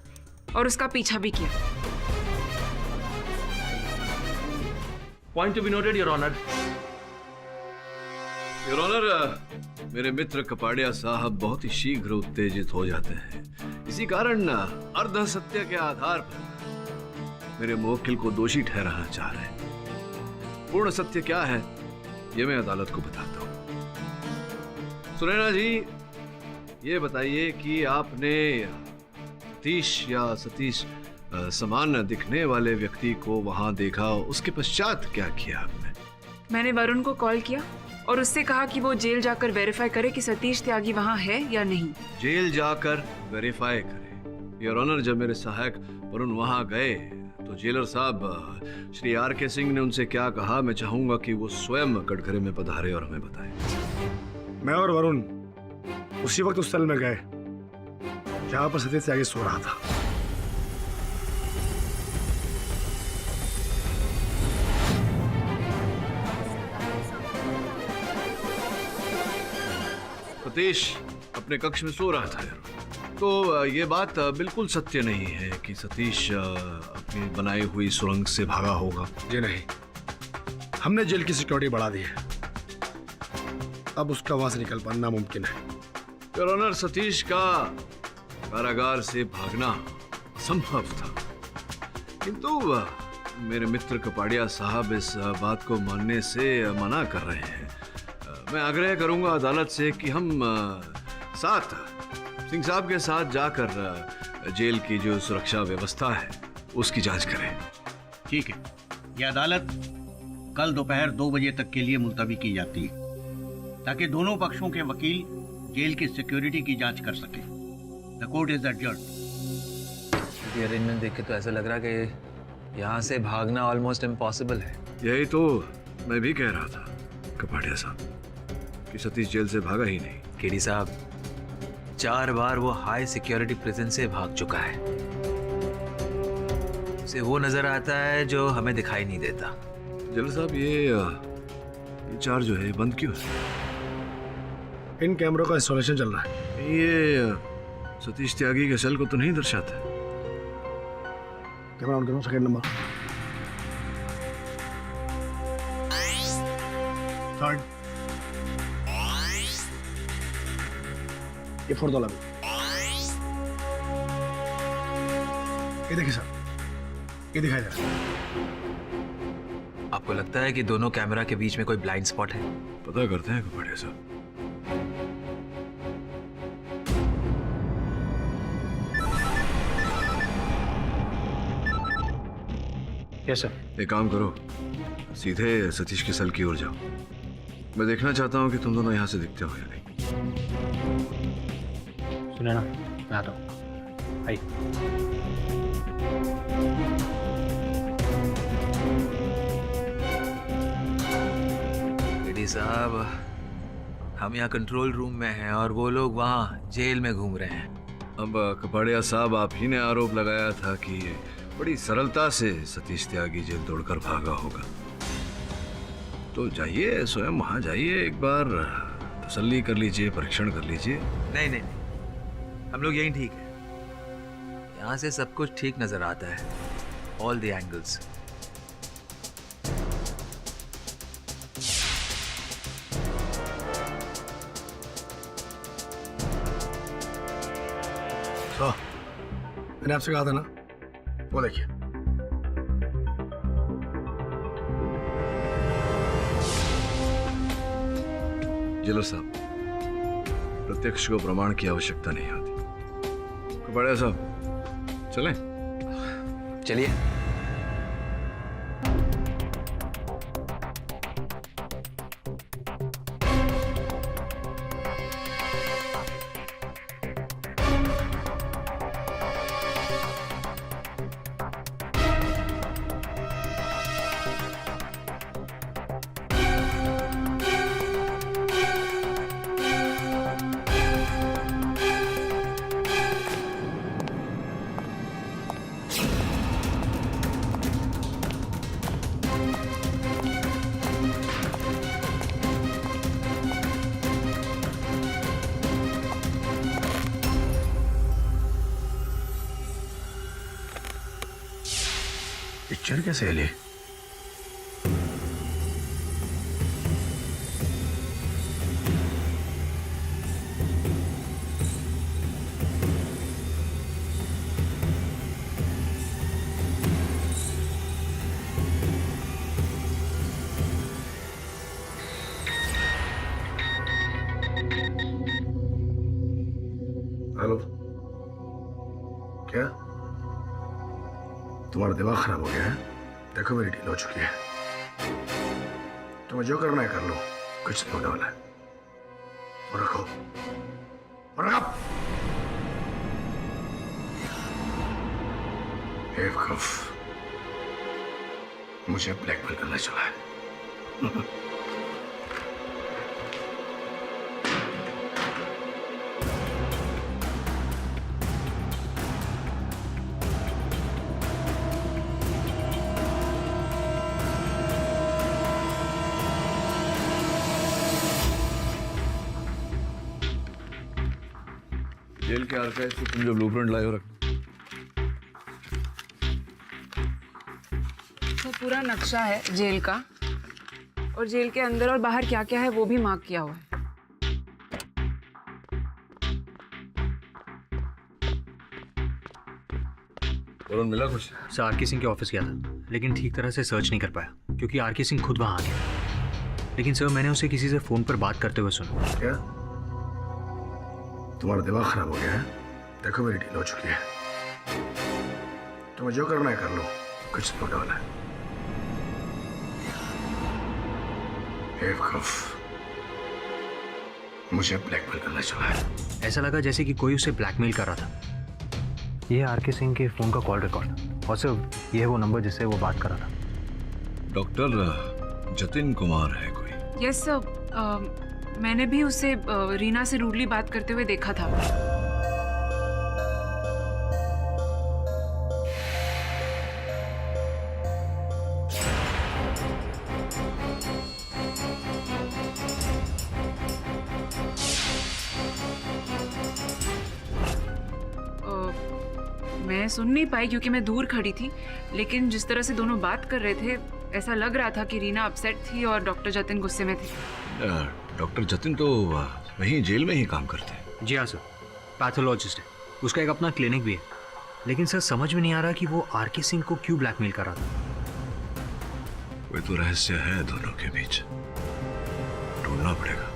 और उसका पीछा भी किया। Point to be noted your honour. Your honour, मेरे मित्र कपाड़िया साहब बहुत ही शीघ्र उत्तेजित हो जाते हैं। इसी कारण अर्ध सत्य के आधार पर मेरे मुवक्किल को दोषी ठहराना चाह रहे हैं। पूर्ण सत्य क्या है ये मैं अदालत को बताता हूं। सुनैना जी, ये बताइए कि आपने सतीश समान दिखने वाले व्यक्ति को वहां देखा, उसके पश्चात क्या किया आपने? मैंने वरुण को कॉल किया और उससे कहा कि वो जेल जाकर वेरीफाई करे कि सतीश त्यागी वहां है या नहीं। जेल जाकर वेरीफाई करे? योर ऑनर, जब मेरे सहायक वरुण वहां गए तो जेलर साहब श्री आर.के. सिंह ने उनसे क्या कहा, मैं चाहूंगा कि वो स्वयं कटघरे में पधारे और हमें बताए। मैं और वरुण उसी वक्त उस सेल में गए जहां पर सतीश त्यागी सो रहा था। सतीश अपने कक्ष में सो रहा था, तो ये बात बिल्कुल सत्य नहीं है कि सतीश अपनी बनाई हुई सुरंग से भागा होगा। जी नहीं, हमने जेल की सिक्योरिटी बढ़ा दी है, अब उसका वहां से निकल पाना नामुमकिन है। योर ऑनर, सतीश का कारागार से भागना संभव था, किंतु मेरे मित्र कपाड़िया साहब इस बात को मानने से मना कर रहे हैं। मैं आग्रह करूंगा अदालत से कि हम साथ सिंह साहब के साथ जाकर जेल की जो सुरक्षा व्यवस्था है उसकी जांच करें। ठीक है, यह अदालत कल दोपहर 2 बजे तक के लिए मुलतवी की जाती है ताकि दोनों पक्षों के वकील जेल की सिक्योरिटी की जांच कर सके। The court is adjourned. ये अरेंजमेंट देख के तो ऐसा लग रहा है कि यहाँ से भागना ऑलमोस्ट इम्पॉसिबल है। यही तो मैं भी कह रहा था कपाड़िया साहब कि सतीश जेल से भागा ही नहीं। केडी साहब, 4 बार वो हाई सिक्योरिटी प्रिजन से भाग चुका है। उसे वो नजर आता है जो हमें दिखाई नहीं देता। जेलर साहब, ये 4 जो है बंद क्यों है? इन कैमरों का इंस्टॉलेशन चल रहा है। ये सतीश त्यागी के सेल को तो नहीं दर्शाता। कैमरा ऑन करो, सेकंड नंबर, थर्ड, ये फोर्थ वाला भी। ये देखिए सर, ये दिखाई दे रहा है। आपको लगता है कि दोनों कैमरा के बीच में कोई ब्लाइंड स्पॉट है? पता करते हैं कपाड़िया साहब। Yes sir. एक काम करो, सीधे सतीश के सेल की ओर जाओ। मैं देखना चाहता हूँ कि तुम दोनों यहाँ से दिखते हो या नहीं। सुनैना, मैं आता हूँ। आइए। केडी साहब, हम यहाँ कंट्रोल रूम में हैं और वो लोग वहाँ जेल में घूम रहे हैं। अब कपाड़िया साहब, आप ही ने आरोप लगाया था कि बड़ी सरलता से सतीश त्यागी जेल तोड़कर भागा होगा, तो जाइए स्वयं वहां जाइए, एक बार तसल्ली कर लीजिए, परीक्षण कर लीजिए। नहीं नहीं नहीं, हम लोग यहीं ठीक है। यहाँ से सब कुछ ठीक नजर आता है, ऑल द एंगल्स। मैंने आपसे कहा था ना, वो देखिए। जेलर साहब, प्रत्यक्ष को प्रमाण की आवश्यकता नहीं होती। बड़े साहब चलें? चलिए। पिक्चर कैसे ले? हेलो, क्या तुम्हारा दिमाग खराब हो गया है? देखो मेरी डील हो चुकी है, तुम्हें जो करना है कर लो, कुछ नहीं होने वाला है। और रखो, और रखो। बेवकूफ, मुझे ब्लैकमेल करना चला है। जेल के आर्काइव से तुम जो ब्लूप्रिंट लाए हो रख। तो पूरा नक्शा है जेल का, और जेल के अंदर और बाहर क्या क्या है वो भी मार्क किया हुआ है। वरुण मिला कुछ? सर आरके सिंह के ऑफिस गया था, लेकिन ठीक तरह से सर्च नहीं कर पाया क्योंकि आरके सिंह खुद वहां आ गया। लेकिन सर मैंने उसे किसी से फोन पर बात करते हुए सुना। क्या तुम्हारा दिमाग खराब हो गया है? देखो मेरी डील हो चुकी है, तुम्हें जो करना है कर लो, कुछ नहीं होने वाला है। बेवकूफ, मुझे ब्लैकमेल करना चला है। ऐसा लगा जैसे कि कोई उसे ब्लैकमेल कर रहा था। ये आरके सिंह के फोन का कॉल रिकॉर्ड, और सर ये है वो नंबर जिससे वो बात कर रहा था। डॉक्टर जतिन कुमार है कोई? यस सर, मैंने भी उसे रीना से रूडली बात करते हुए देखा था। मैं सुन नहीं पाई क्योंकि मैं दूर खड़ी थी, लेकिन जिस तरह से दोनों बात कर रहे थे ऐसा लग रहा था कि रीना अपसेट थी और डॉक्टर जतिन गुस्से में थे। डॉक्टर जतिन तो वहीं जेल में ही काम करते हैं। जी हाँ सर, पैथोलॉजिस्ट है, उसका एक अपना क्लिनिक भी है। लेकिन सर समझ में नहीं आ रहा कि वो आरके सिंह को क्यों ब्लैकमेल कर रहा था। कोई तो रहस्य है दोनों के बीच, ढूंढना पड़ेगा।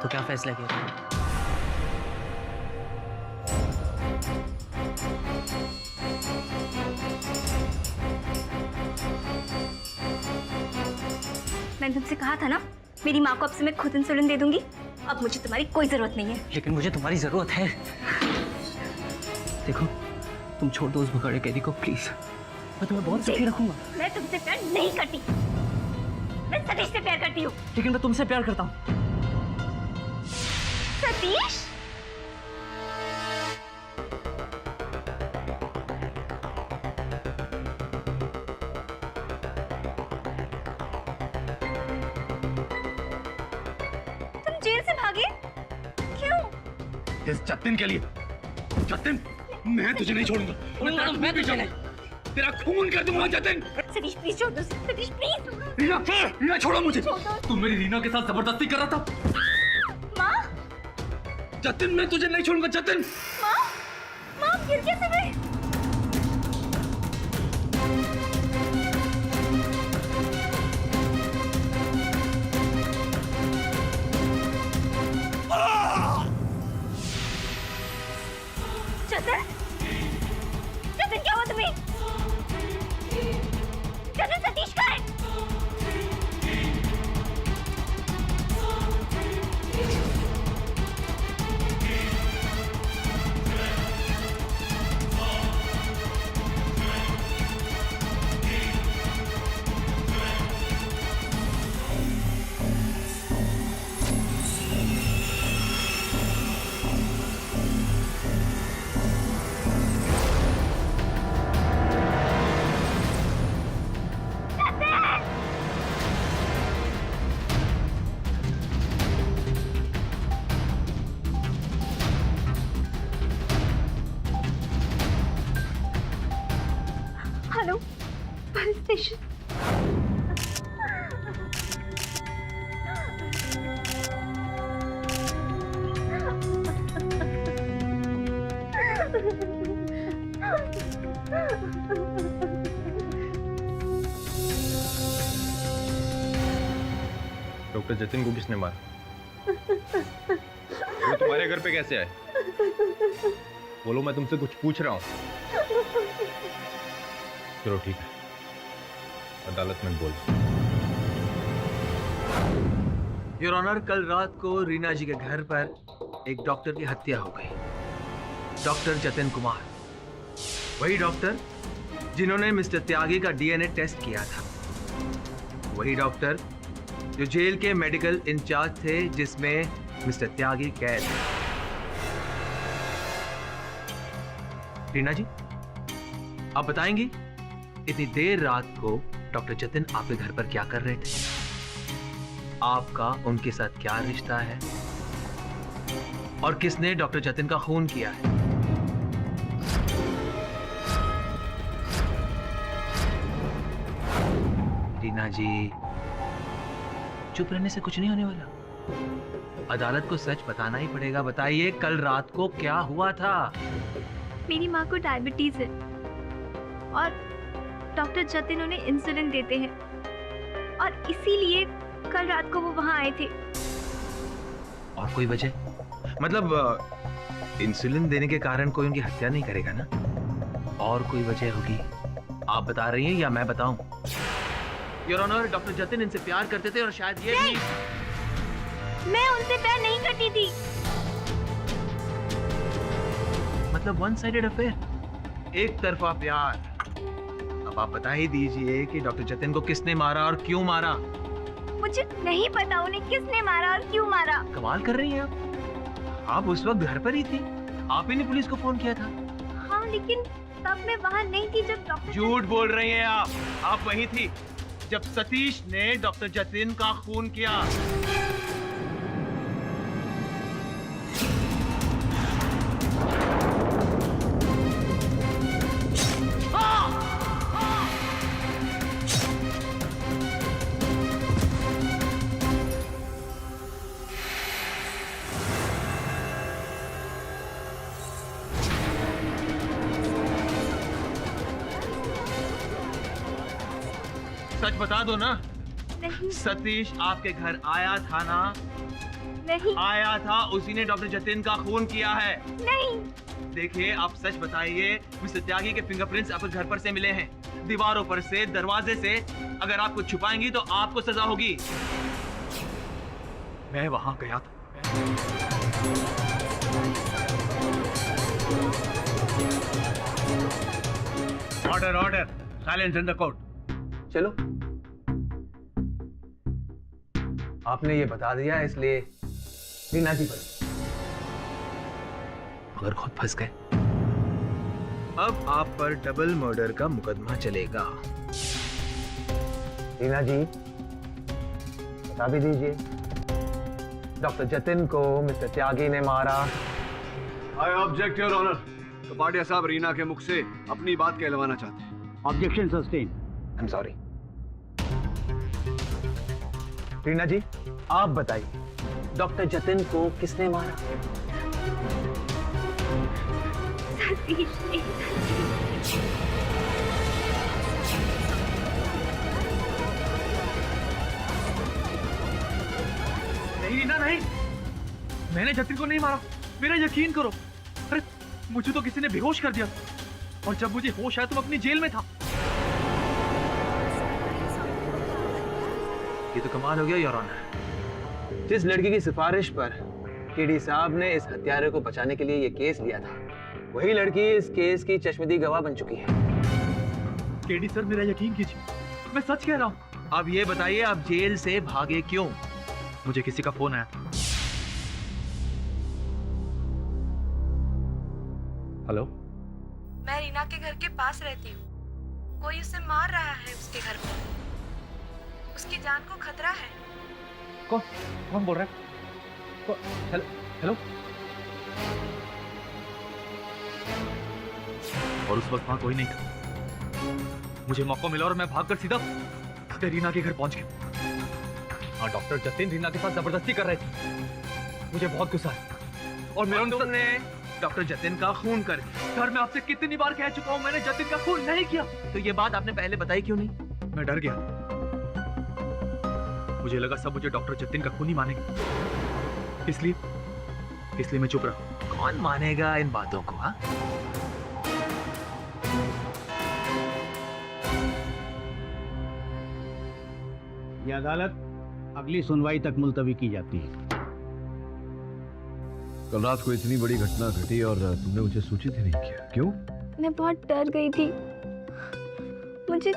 तो क्या फैसला किया? मैंने तुमसे कहा था ना, मेरी माँ को अब से मैं खुद इंसुलिन दे दूंगी। अब मुझे तुम्हारी कोई जरूरत नहीं है। लेकिन मुझे तुम्हारी जरूरत है। देखो, तुम छोड़ दो उस भगड़े कैदी को प्लीज। मैं तुम्हें बहुत सुखी रखूंगा। मैं तुमसे प्यार नहीं करती, मैं सतीश से प्यार करती हूँ। लेकिन मैं तुमसे प्यार करता हूँ। सतीश, तुम जेल से भागे क्यों? इस जतिन के लिए। जतिन, मैं तुझे नहीं छोड़ूंगा। मैं भी तेरा खून कर दूंगा जतिन। सतीश प्लीज छोड़ दो, सतीश प्लीज। रीना, रीना छोड़ो मुझे। छोड़ दो। तुम मेरी रीना के साथ जबरदस्ती कर रहा था। माँ, जतिन मैं तुझे नहीं छोड़ूंगा जतिन। माँ गिर कैसे गए? जतिन, जतिन क्या हुआ तुम्हें? जतिन सतीश कहाँ है? Hello, police station. Doctor Jatin को किसने मारा? वो तुम्हारे घर पे कैसे आए? बोलो, मैं तुमसे कुछ पूछ रहा हूँ। चलो ठीक है, अदालत में बोल। योर ऑनर, कल रात को रीना जी के घर पर एक डॉक्टर की हत्या हो गई। डॉक्टर जतिन कुमार, वही डॉक्टर जिन्होंने मिस्टर त्यागी का डीएनए टेस्ट किया था, वही डॉक्टर जो जेल के मेडिकल इंचार्ज थे जिसमें मिस्टर त्यागी कैद थे। रीना जी, आप बताएंगी इतनी देर रात को डॉक्टर जतिन आपके घर पर क्या कर रहे थे? आपका उनके साथ क्या रिश्ता है? और किसने डॉक्टर जतिन का खून किया है? रीना जी, चुप रहने से कुछ नहीं होने वाला। अदालत को सच बताना ही पड़ेगा। बताइए, कल रात को क्या हुआ था? मेरी माँ को डायबिटीज है और डॉक्टर जतिन उन्हें इंसुलिन देते हैं और इसीलिए कल रात को वो वहाँ आए थे। और कोई वजह? मतलब इंसुलिन देने के कारण कोई उनकी हत्या नहीं करेगा ना? और कोई वजह होगी? आप बता रही हैं या मैं बताऊं? योर ऑनर, डॉक्टर जतिन इनसे प्यार करते थे और शायद ये भी... मैं उनसे प्यार नहीं करती थी। मतलब वन साइडेड अफेयर, एक तरफा प्यार। अब आप बता ही दीजिए कि डॉक्टर जतिन को किसने मारा और क्यों मारा? मुझे नहीं पता उन्हें किसने मारा और क्यों मारा। कमाल कर रही हैं आप उस वक्त घर पर ही थी, आप ही ने पुलिस को फोन किया था। हाँ, लेकिन तब मैं वहाँ नहीं थी जब डॉक्टर... झूठ बोल रही हैं आप वहीं थी जब सतीश ने डॉक्टर जतिन का खून किया। सच बता दो ना। नहीं। सतीश आपके घर आया था ना? नहीं। आया था, उसी ने डॉक्टर जतिन का खून किया है। नहीं। देखिए, आप सच बताइए, मिस्टर त्यागी के फिंगरप्रिंट्स आपके घर पर से मिले हैं, दीवारों पर से, दरवाजे से। अगर आप कुछ छुपाएंगी तो आपको सजा होगी। मैं वहां गया था। Order order, silence in the court. चलो, आपने ये बता दिया इसलिए रीना जी पर मगर खुद फंस गए। अब आप पर डबल मर्डर का मुकदमा चलेगा। रीना जी, बता भी दीजिए, डॉक्टर जतिन को मिस्टर त्यागी ने मारा। I object your honour. Kapadia साहब रीना के मुख से अपनी बात कहलवाना चाहते हैं। Objection sustain. I am sorry. Reena ji, आप बताइए, डॉक्टर जतिन को किसने मारा? सतीश ने नहीं रीना नहीं, मैंने जतिन को नहीं मारा, मेरा यकीन करो। अरे मुझे तो किसी ने बेहोश कर दिया और जब मुझे होश आया तो मैं अपनी जेल में था। ये तो कमाल हो गया योर ऑनर। जिस लड़की की सिफारिश पर केडी साहब ने इस हत्यारे को बचाने के लिए ये केस लिया था, वही लड़की इस केस की चश्मदीद गवाह बन चुकी है। केडी सर मेरा यकीन कीजिए, मैं सच कह रहा हूँ। अब ये बताइए आप जेल से भागे क्यों? मुझे किसी का फोन आया था। हेलो, मैं रीना के घर के पास रहती हूँ। कोई उसे मार रहा है उसके घर पर। उसकी जान को खतरा है। कौन कौन बोल रहा है? Hello hello. और उस वक्त वहां कोई नहीं था। मुझे मौका मिला और मैं भागकर सीधा रीना के घर पहुंच गया। हाँ, डॉक्टर जतिन रीना के साथ जबरदस्ती कर रहे थे। मुझे बहुत गुस्सा है और मेरा तुमने डॉक्टर जतिन का खून कर दिया। सर मैं आपसे कितनी बार कह चुका हूं मैंने जतिन का खून नहीं किया। तो ये बात आपने पहले बताई क्यों नहीं? मैं डर गया। मुझे लगा सब मुझे डॉक्टर जतिन का खून ही मानेगा, इसलिए मैं चुप रहा। कौन मानेगा इन बातों को? हाँ, ये अदालत अगली सुनवाई तक मुलतवी की जाती है। कल रात को इतनी बड़ी घटना घटी और तुमने मुझे सूचित ही नहीं किया, क्यों? मैं बहुत डर गई थी। मुझे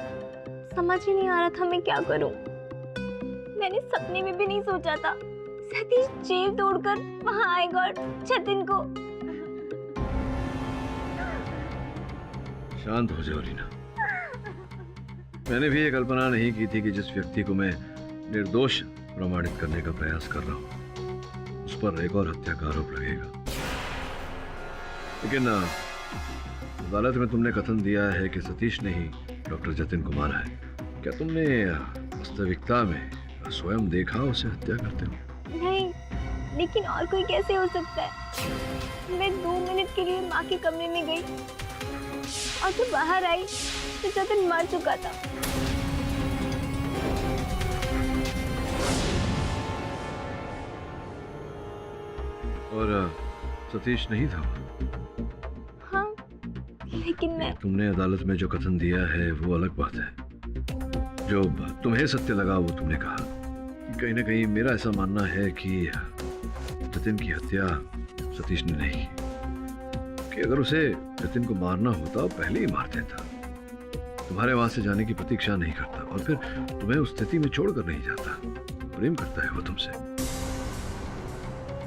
समझ ही नहीं आ रहा था मैं क्या करूं। मैंने सपने में भी नहीं सोचा था सतीश जेल तोड़कर वहां आएगा और जतिन को। शांत हो जाओ रीना। मैंने भी ये कल्पना नहीं की थी कि जिस व्यक्ति को मैं निर्दोष प्रमाणित करने का प्रयास कर रहा हूं उस पर एक और हत्या का आरोप लगेगा। लेकिन अदालत में तुमने कथन दिया है कि सतीश ने ही डॉक्टर जतिन को मारा है। क्या तुमने वास्तविकता में स्वयं देखा उसे हत्या करते हुए? नहीं, लेकिन और कोई कैसे हो सकता है? मैं 2 मिनट के लिए माँ के कमरे में गई और जब बाहर आई तो जतिन मर चुका था। और सतीश नहीं था? हाँ, लेकिन मैं तुमने अदालत में जो कथन दिया है वो अलग बात है। जो तुम्हें सत्य लगा वो तुमने कहा। कहीं ना कहीं मेरा ऐसा मानना है कि जतिन की हत्या सतीश ने नहीं की। कि अगर उसे जतिन को मारना होता पहले ही मार देता। तुम्हारे वहां से जाने की प्रतीक्षा नहीं करता और फिर तुम्हें उस स्थिति में छोड़कर नहीं जाता। प्रेम करता है वो तुमसे।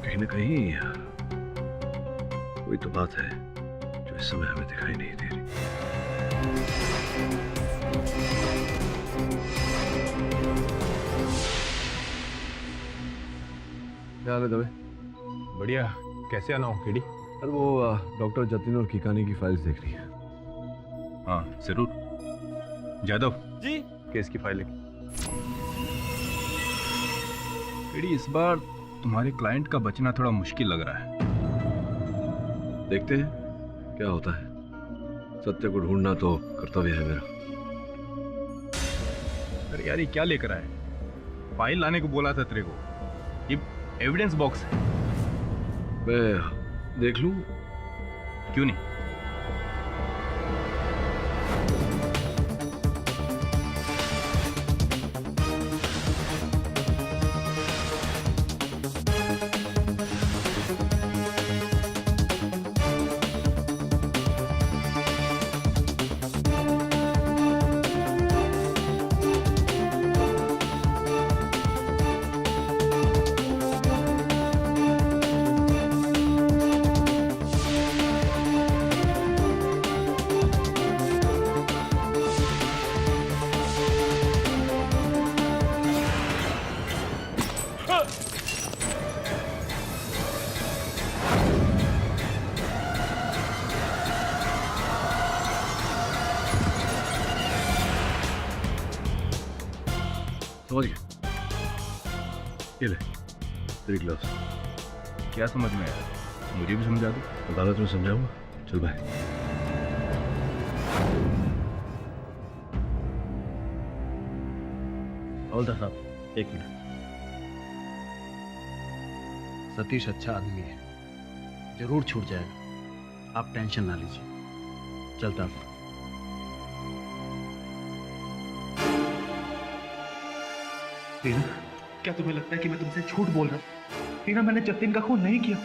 कहीं ना कहीं कोई तो बात है जो इस समय हमें दिखाई नहीं दे रही। क्या हाल है दवे? बढ़िया। कैसे आना हो केडी? अरे वो डॉक्टर जतिन और किकानी की फाइल्स देख रही है। हाँ जरूर। जादव जी। केस की फाइल केडी, इस बार तुम्हारे क्लाइंट का बचना थोड़ा मुश्किल लग रहा है। देखते हैं क्या होता है। सत्य को ढूंढना तो कर्तव्य है मेरा। अरे यार ये क्या लेकर आए? फाइल लाने को बोला था तेरे को। ये एविडेंस बॉक्स है। मैं देख लूं? क्यों नहीं? समझ गया। ये ले तेरी ग्लव्स। क्या समझ में आया? मुझे भी समझा दो। अदालत में समझाऊंगा। चल भाई। हवलदार साहब, एक मिनट। सतीश अच्छा आदमी है, जरूर छूट जाएगा, आप टेंशन ना लीजिए। चलता हूं। रीना, क्या तुम्हें लगता है कि मैं तुमसे झूठ बोल रहा हूँ? रीना, मैंने जतिन का खून नहीं किया।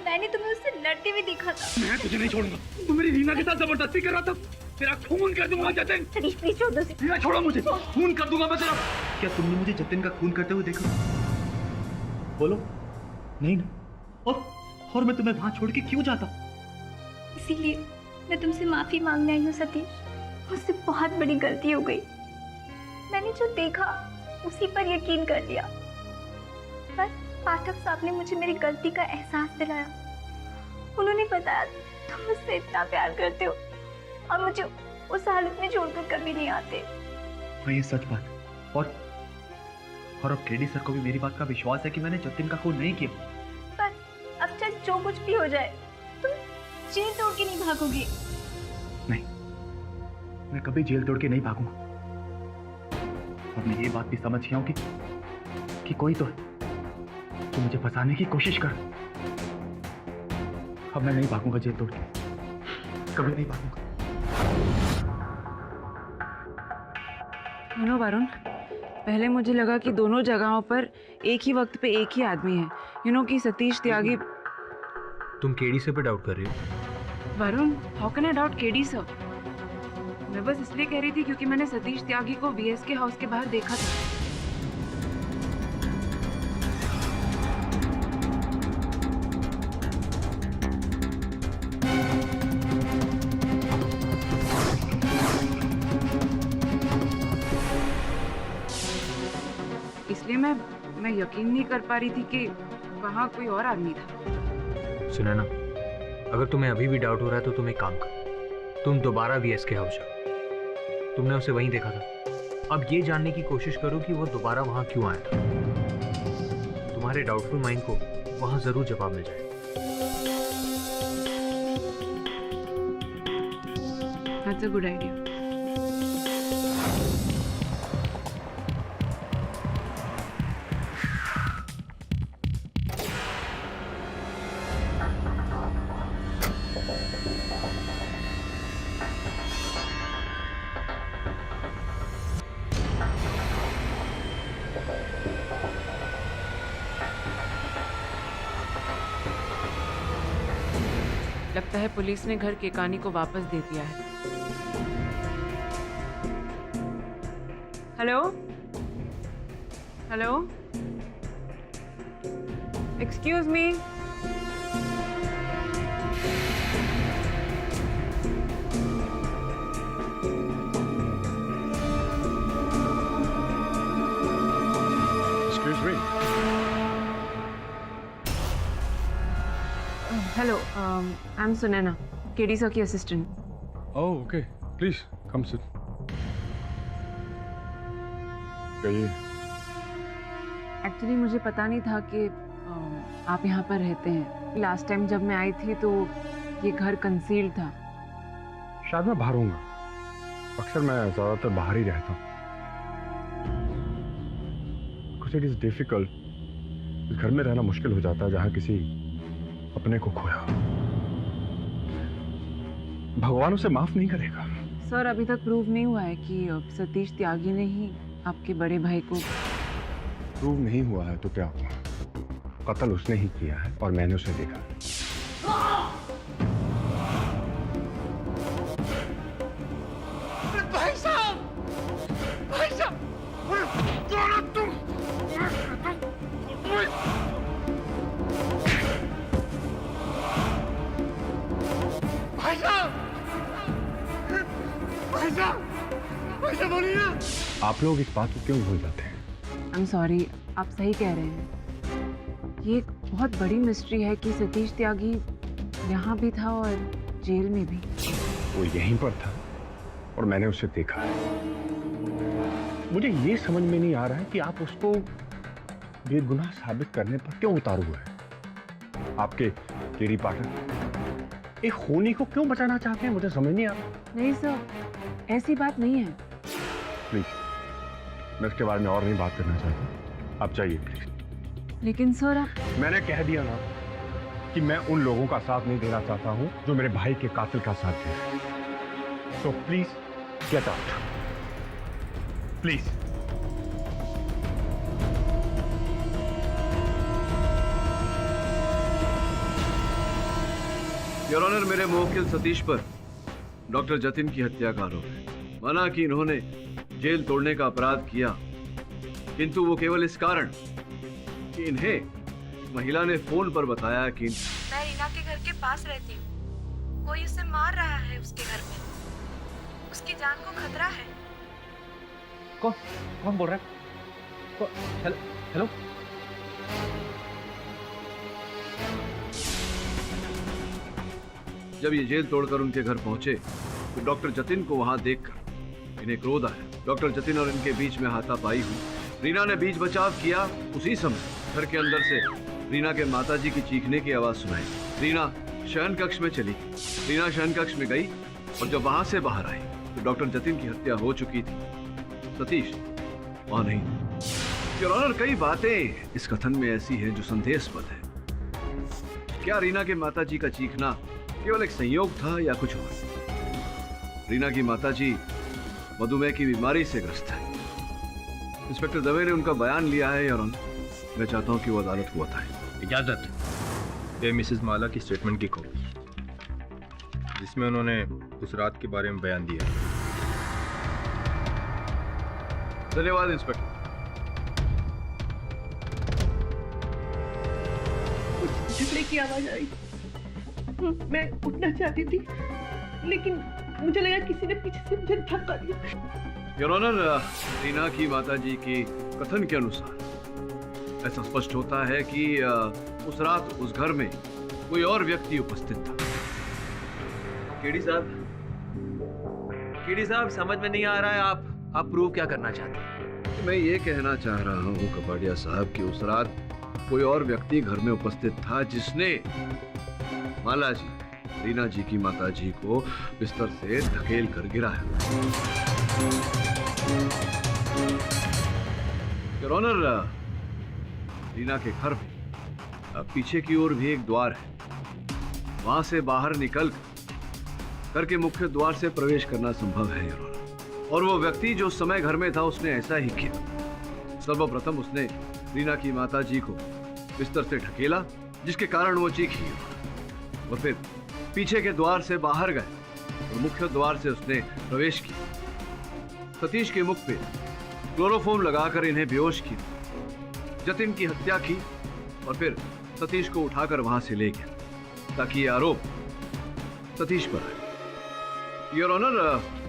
मैंने तुम्हें उससे लड़ते हुए देखा था। मैं तुझे नहीं छोड़ूंगा। तू मेरी रीना के साथ जबरदस्ती कर रहा था। तेरा खून कर दूंगा जतिन। सतीश प्लीज छोड़ दो। रीना छोड़ो मुझे, खून कर दूंगा मैं तेरा। क्या तुमने मुझे जतिन का खून करते हुए देखा? बोलो। नहीं ना। और मैं तुम्हें वहां छोड़ के क्यों जाता? इसीलिए मैं तुमसे माफी मांगने आई हूँ सतीश। मुझसे बहुत बड़ी गलती हो गई। मैंने जो देखा उसी पर यकीन कर लिया, पर पाठक साहब ने मुझे मेरी गलती का एहसास दिलाया। उन्होंने बताया तुम मुझसे इतना प्यार करते हो और मुझे उस हालत में छोड़कर कभी नहीं आते। हाँ, ये सच बात है। और अब केडी सर को भी मेरी बात का विश्वास है कि मैंने जतिन का खून नहीं किया। पर अब चाहे जो कुछ भी हो जाए तुम जेल तोड़ के नहीं भागोगे। नहीं, मैं कभी जेल तोड़ के नहीं भागूंगा। और मैं ये बात भी समझ गया हूं कि कोई तो है जो मुझे फंसाने की कोशिश कर। अब मैं नहीं भागूंगा जेल तोड़ के, कभी नहीं भागूंगा। सुनो वरुण, पहले मुझे लगा कि दोनों जगहों पर एक ही वक्त पे एक ही आदमी है। कि सतीश त्यागी। तुम केडी से पे डाउट कर रही हो? Varun, how can I doubt KD sir? मैं बस इसलिए कह रही थी क्योंकि मैंने सतीश त्यागी को VSK हाउस के बाहर देखा था। इसलिए मैं यकीन नहीं कर पा रही थी कि वहाँ कोई और आदमी था। सुनैना, अगर तुम्हें अभी भी डाउट हो रहा है तो तुम एक काम करो, तुम दोबारा VSK हाउस जाओ। तुमने उसे वहीं देखा था। अब ये जानने की कोशिश करो कि वो दोबारा वहां क्यों आया था। तुम्हारे डाउटफुल माइंड को वहां जरूर जवाब मिल जाएगा। That's a good idea. लगता है पुलिस ने घर केकानी को वापस दे दिया है। Hello hello, excuse me. Excuse me. Hello, I am Sunaina, KD sir की assistant. Oh, okay. Please come sit. कहिए। एक्चुअली मुझे पता नहीं था कि आप यहाँ पर रहते हैं। लास्ट टाइम जब मैं आई थी तो ये घर कंसील्ड था। शायद मैं बाहर हूँगा। अक्सर मैं ज़्यादातर बाहर ही रहता हूँ। कुछ इट इज़ डिफिकल्ट। घर में रहना मुश्किल हो जाता है जहाँ किसी अपने को खोया। भगवान उसे माफ नहीं करेगा। सर, अभी तक प्रूव नहीं हुआ है कि सतीश त्यागी ने ही आपके बड़े भाई को। प्रूव नहीं हुआ है तो क्या हुआ? कत्ल उसने ही किया है और मैंने उसे देखा। भाई साहब, भाई साहब, तुम भाई साहब, भाई साहब, भाई साहब बोलिए ना। आप लोग इस बात को क्यों भूल जाते हैं? आई एम सॉरी, आप सही कह रहे हैं। ये एक बहुत बड़ी मिस्ट्री है कि सतीश त्यागी यहाँ भी था और जेल में भी। वो यहीं पर था और मैंने उसे देखा है। मुझे ये समझ में नहीं आ रहा है कि आप उसको बेगुनाह साबित करने पर क्यों उतारू हुए हैं। आपके केरी पाठक एक खूनी को क्यों बचाना चाहते हैं, मुझे समझ नहीं आ रहा। नहीं सर, ऐसी बात नहीं है। प्लीज, मैं इसके बारे में और नहीं बात करना चाहता, आप जाइए प्लीज। लेकिन सर मैंने कह दिया ना कि मैं उन लोगों का साथ नहीं देना चाहता हूं जो मेरे भाई के कातिल का साथ दे रहे हैं। So please get out, please. Your honour, मेरे मुवक्किल सतीश पर डॉक्टर जतिन की हत्या का आरोप है। माना कि इन्होंने जेल तोड़ने का अपराध किया, किंतु वो केवल इस कारण कि इन्हें महिला ने फोन पर बताया कि मैं रीना के घर के पास रहती हूँ, कोई उसे मार रहा है उसके घर में, उसकी जान को खतरा है। कौन बोल रहा है? Hello hello. जब ये जेल तोड़कर उनके घर पहुंचे तो डॉक्टर जतिन को वहां देखकर इन्हें क्रोध आया। डॉक्टर जतिन और इनके बीच में हाथापाई हुई। रीना ने बीच बचाव किया। उसी समय घर के अंदर से रीना के माताजी की चीखने की आवाज सुनाई। रीना शयन कक्ष में चली। रीना शयन कक्ष में गई और जब वहां से बाहर आई तो डॉक्टर जतिन की हत्या हो चुकी थी। सतीश वहां नहीं। योर ऑनर, कई बातें इस कथन में ऐसी हैं जो संदेहास्पद है। क्या रीना के माताजी का चीखना केवल एक संयोग था या कुछ और? रीना की माताजी मधुमेह की बीमारी से ग्रस्त है। इंस्पेक्टर दवे ने उनका बयान लिया है योर ऑनर। मैं चाहता हूं कि वो अदालत को बताएं। इजाजत। ये मिसेस माला की स्टेटमेंट की कॉपी जिसमें उन्होंने उस रात के बारे में बयान दिया। धन्यवाद इंस्पेक्टर। झगड़े की आवाज आई। मैं उठना चाहती थी लेकिन मुझे लगा किसी ने पीछे से मुझे धक्का दिया। योर ऑनर, रीना की माताजी के कथन के अनुसार ऐसा स्पष्ट होता है कि उस रात उस घर में कोई और व्यक्ति उपस्थित था। केडी साहब समझ में नहीं आ रहा है, आप प्रूव क्या करना चाहते हैं? मैं ये कहना चाह रहा हूँ कपाड़िया साहब कि उस रात कोई और व्यक्ति घर में उपस्थित था जिसने माला जी, रीना जी की माताजी को बिस्तर से धकेल कर गिराया। योर ऑनर, रीना के घर में पीछे की ओर भी एक द्वार है। वहां से बाहर निकल घर के मुख्य द्वार से प्रवेश करना संभव है योर ऑनर। और वो व्यक्ति जो उस समय घर में था उसने ऐसा ही किया। सर्वप्रथम उसने रीना की माताजी को बिस्तर से ढकेला जिसके कारण वो चीखी और फिर पीछे के द्वार से बाहर गए और मुख्य द्वार से उसने प्रवेश किया। सतीश के मुख पे क्लोरोफॉर्म लगाकर इन्हें बेहोश किया, जतिन की हत्या की और फिर सतीश को उठाकर वहां से ले गया ताकि ये आरोप सतीश पर आए। योर ऑनर,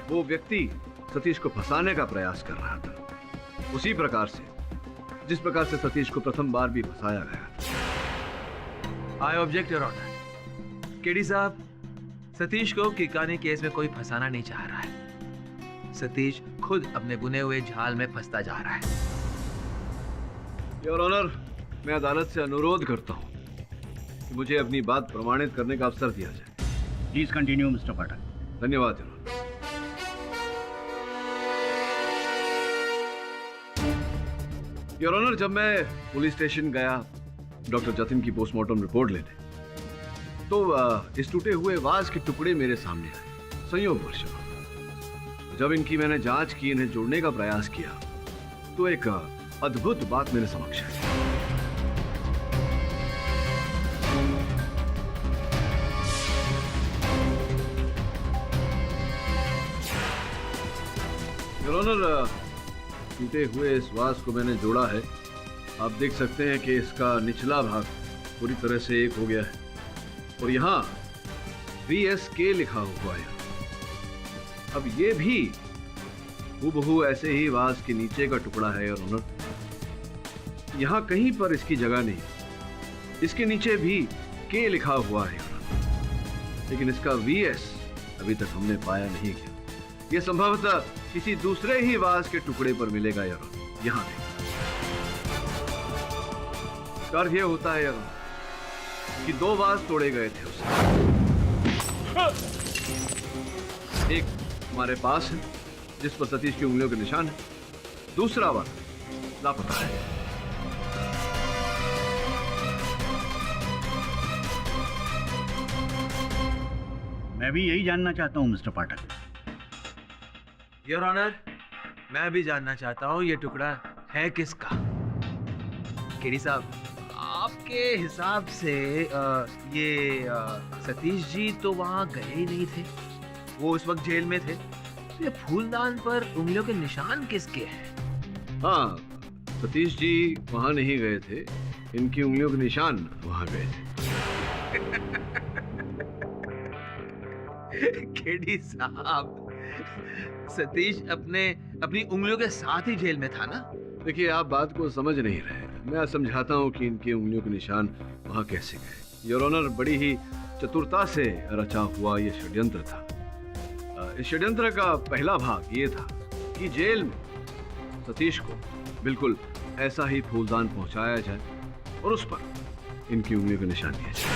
वो व्यक्ति सतीश को फंसाने का प्रयास कर रहा था, उसी प्रकार से जिस प्रकार से सतीश को प्रथम बार भी फंसाया गया। I object your honour. KD साहब, सतीश को किकानी केस में कोई फंसाना नहीं चाह रहा है। सतीश खुद अपने बुने हुए जाल में फंसता जा रहा है। योर ऑनर, मैं अदालत से अनुरोध करता हूं कि मुझे अपनी बात प्रमाणित करने का अवसर दिया जाए। प्लीज कंटिन्यू मिस्टर पाठक। धन्यवाद योर ऑनर। योर ऑनर, जब मैं पुलिस स्टेशन गया डॉक्टर जतिन की पोस्टमार्टम रिपोर्ट लेने तो इस टूटे हुए वाज के टुकड़े मेरे सामने आए। संयोगवश जब इनकी मैंने जांच की, इन्हें जोड़ने का प्रयास किया तो एक अद्भुत बात मेरे समक्ष आई। योर ऑनर, टूटे हुए इस वास को मैंने जोड़ा है। आप देख सकते हैं कि इसका निचला भाग पूरी तरह से एक हो गया है और यहाँ VSK लिखा हुआ है। अब ये भी हूबहू ऐसे ही वास के नीचे का टुकड़ा है योर ऑनर। यहाँ कहीं पर इसकी जगह नहीं, इसके नीचे भी K लिखा हुआ है योर ऑनर, लेकिन इसका VS अभी तक हमने पाया नहीं गया। यह संभवतः किसी दूसरे ही वास के टुकड़े पर मिलेगा यार। यहाँ नहीं। कार्य होता है यार, कि 2 बार तोड़े गए थे उसे। एक हमारे पास है जिस पर सतीश की उंगलियों के निशान है, दूसरा वाला लापता है। मैं भी यही जानना चाहता हूं मिस्टर पाठक। योर ऑनर, मैं भी जानना चाहता हूँ ये टुकड़ा है किसका। केडी साहब, आपके हिसाब से ये सतीश जी तो वहाँ गए ही नहीं थे, वो उस वक्त जेल में थे। तो ये फूलदान पर उंगलियों के निशान किसके हैं? हाँ, सतीश जी वहां नहीं गए थे, इनकी उंगलियों के निशान वहां गए थे। केडी साहब, सतीश अपनी उंगलियों के साथ ही जेल में था ना? देखिए, आप बात को समझ नहीं रहे। मैं समझाता हूँ कि इनकी उंगलियों के निशान वहां कैसे गए। योर ऑनर, बड़ी ही चतुरता से रचा हुआ ये षड्यंत्र था। इस षड्यंत्र का पहला भाग ये था कि जेल में सतीश को बिल्कुल ऐसा ही फूलदान पहुंचाया जाए और उस पर इनकी उंगलियों के निशान दिए जाए।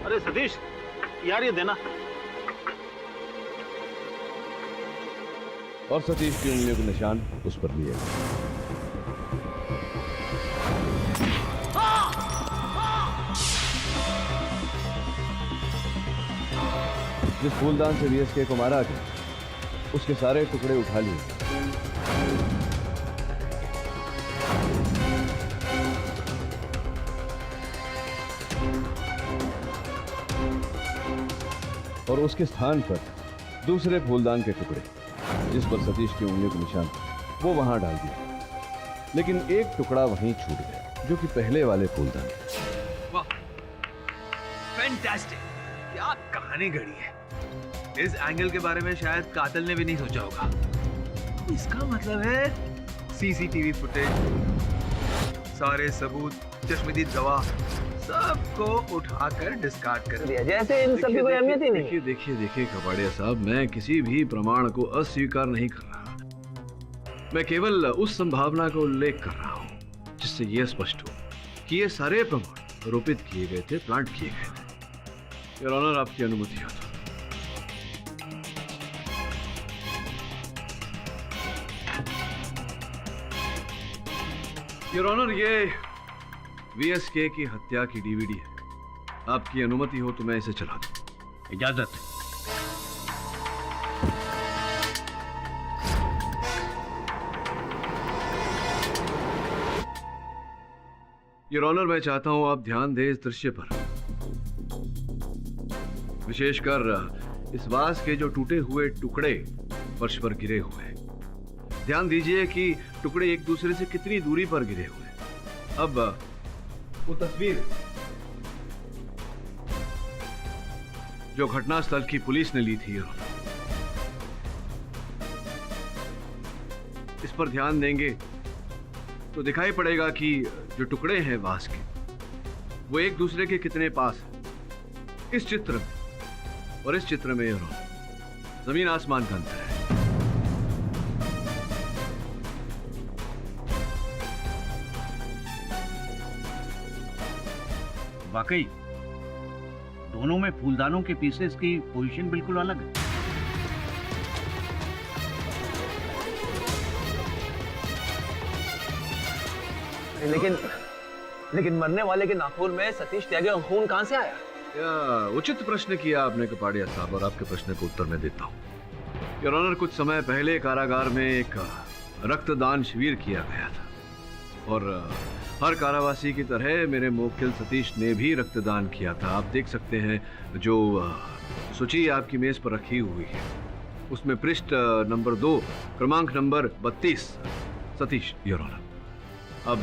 अरे सतीश यार, ये देना। और सतीश की उंगलियों के निशान उस पर लिए गए। जिस फूलदान से वीएसके को मारा गया, उसके सारे टुकड़े उठा लिए गए। और उसके स्थान पर दूसरे फूलदान के टुकड़े जिस पर सतीश की उंगलियों के निशान वो वहां डाल दिए, लेकिन एक टुकड़ा वहीं छूट गया जो कि पहले वाले फूलदान। वाह, फैंटास्टिक! क्या कहानी घड़ी है। इस एंगल के बारे में शायद कातिल ने भी नहीं सोचा होगा। इसका मतलब है सीसीटीवी फुटेज, सारे सबूत, चश्मदीद गवाह सबको उठाकर डिस्कार्ड कर दिया, जैसे इन सब की कोई अहमियत ही नहीं। देखिए कपाड़िया साहब, मैं किसी भी प्रमाण को अस्वीकार नहीं कर रहा। मैं केवल उस संभावना का उल्लेख कर रहा हूं जिससे यह स्पष्ट हो कि ये सारे प्रमाण आरोपित किए गए थे, प्लांट किए गए थे। योर ऑनर, आपकी अनुमति हो तो। योर ऑनर, ये वीएसके की हत्या की डीवीडी है। आपकी अनुमति हो तो मैं इसे चला दूं। इजाजत। योर ऑनर, मैं चाहता हूं आप ध्यान दें इस दृश्य पर, विशेषकर इस वास के जो टूटे हुए टुकड़े फर्श पर गिरे हुए हैं। ध्यान दीजिए कि टुकड़े एक दूसरे से कितनी दूरी पर गिरे हुए हैं। अब वो तस्वीर जो घटनास्थल की पुलिस ने ली थी, इस पर ध्यान देंगे तो दिखाई पड़ेगा कि जो टुकड़े हैं वास के, वो एक दूसरे के कितने पास है। इस चित्र में और इस चित्र में जमीन आसमान का अंतर है। वाकई दोनों में फूलदानों के पीसेस की पोजीशन बिल्कुल अलग है। लेकिन मरने वाले के नाखून में सतीश त्यागी का खून कहां से आया? उचित प्रश्न किया आपने कपाड़िया साहब, और आपके प्रश्न को उत्तर मैं देता हूं। योर ऑनर, कुछ समय पहले कारागार में एक रक्तदान शिविर किया गया था और हर कारावासी की तरह मेरे मुवक्किल सतीश ने भी रक्तदान किया था। आप देख सकते हैं जो सूची आपकी मेज पर रखी हुई है, उसमें पृष्ठ नंबर 2 क्रमांक नंबर 32 सतीश, योर ऑनर। अब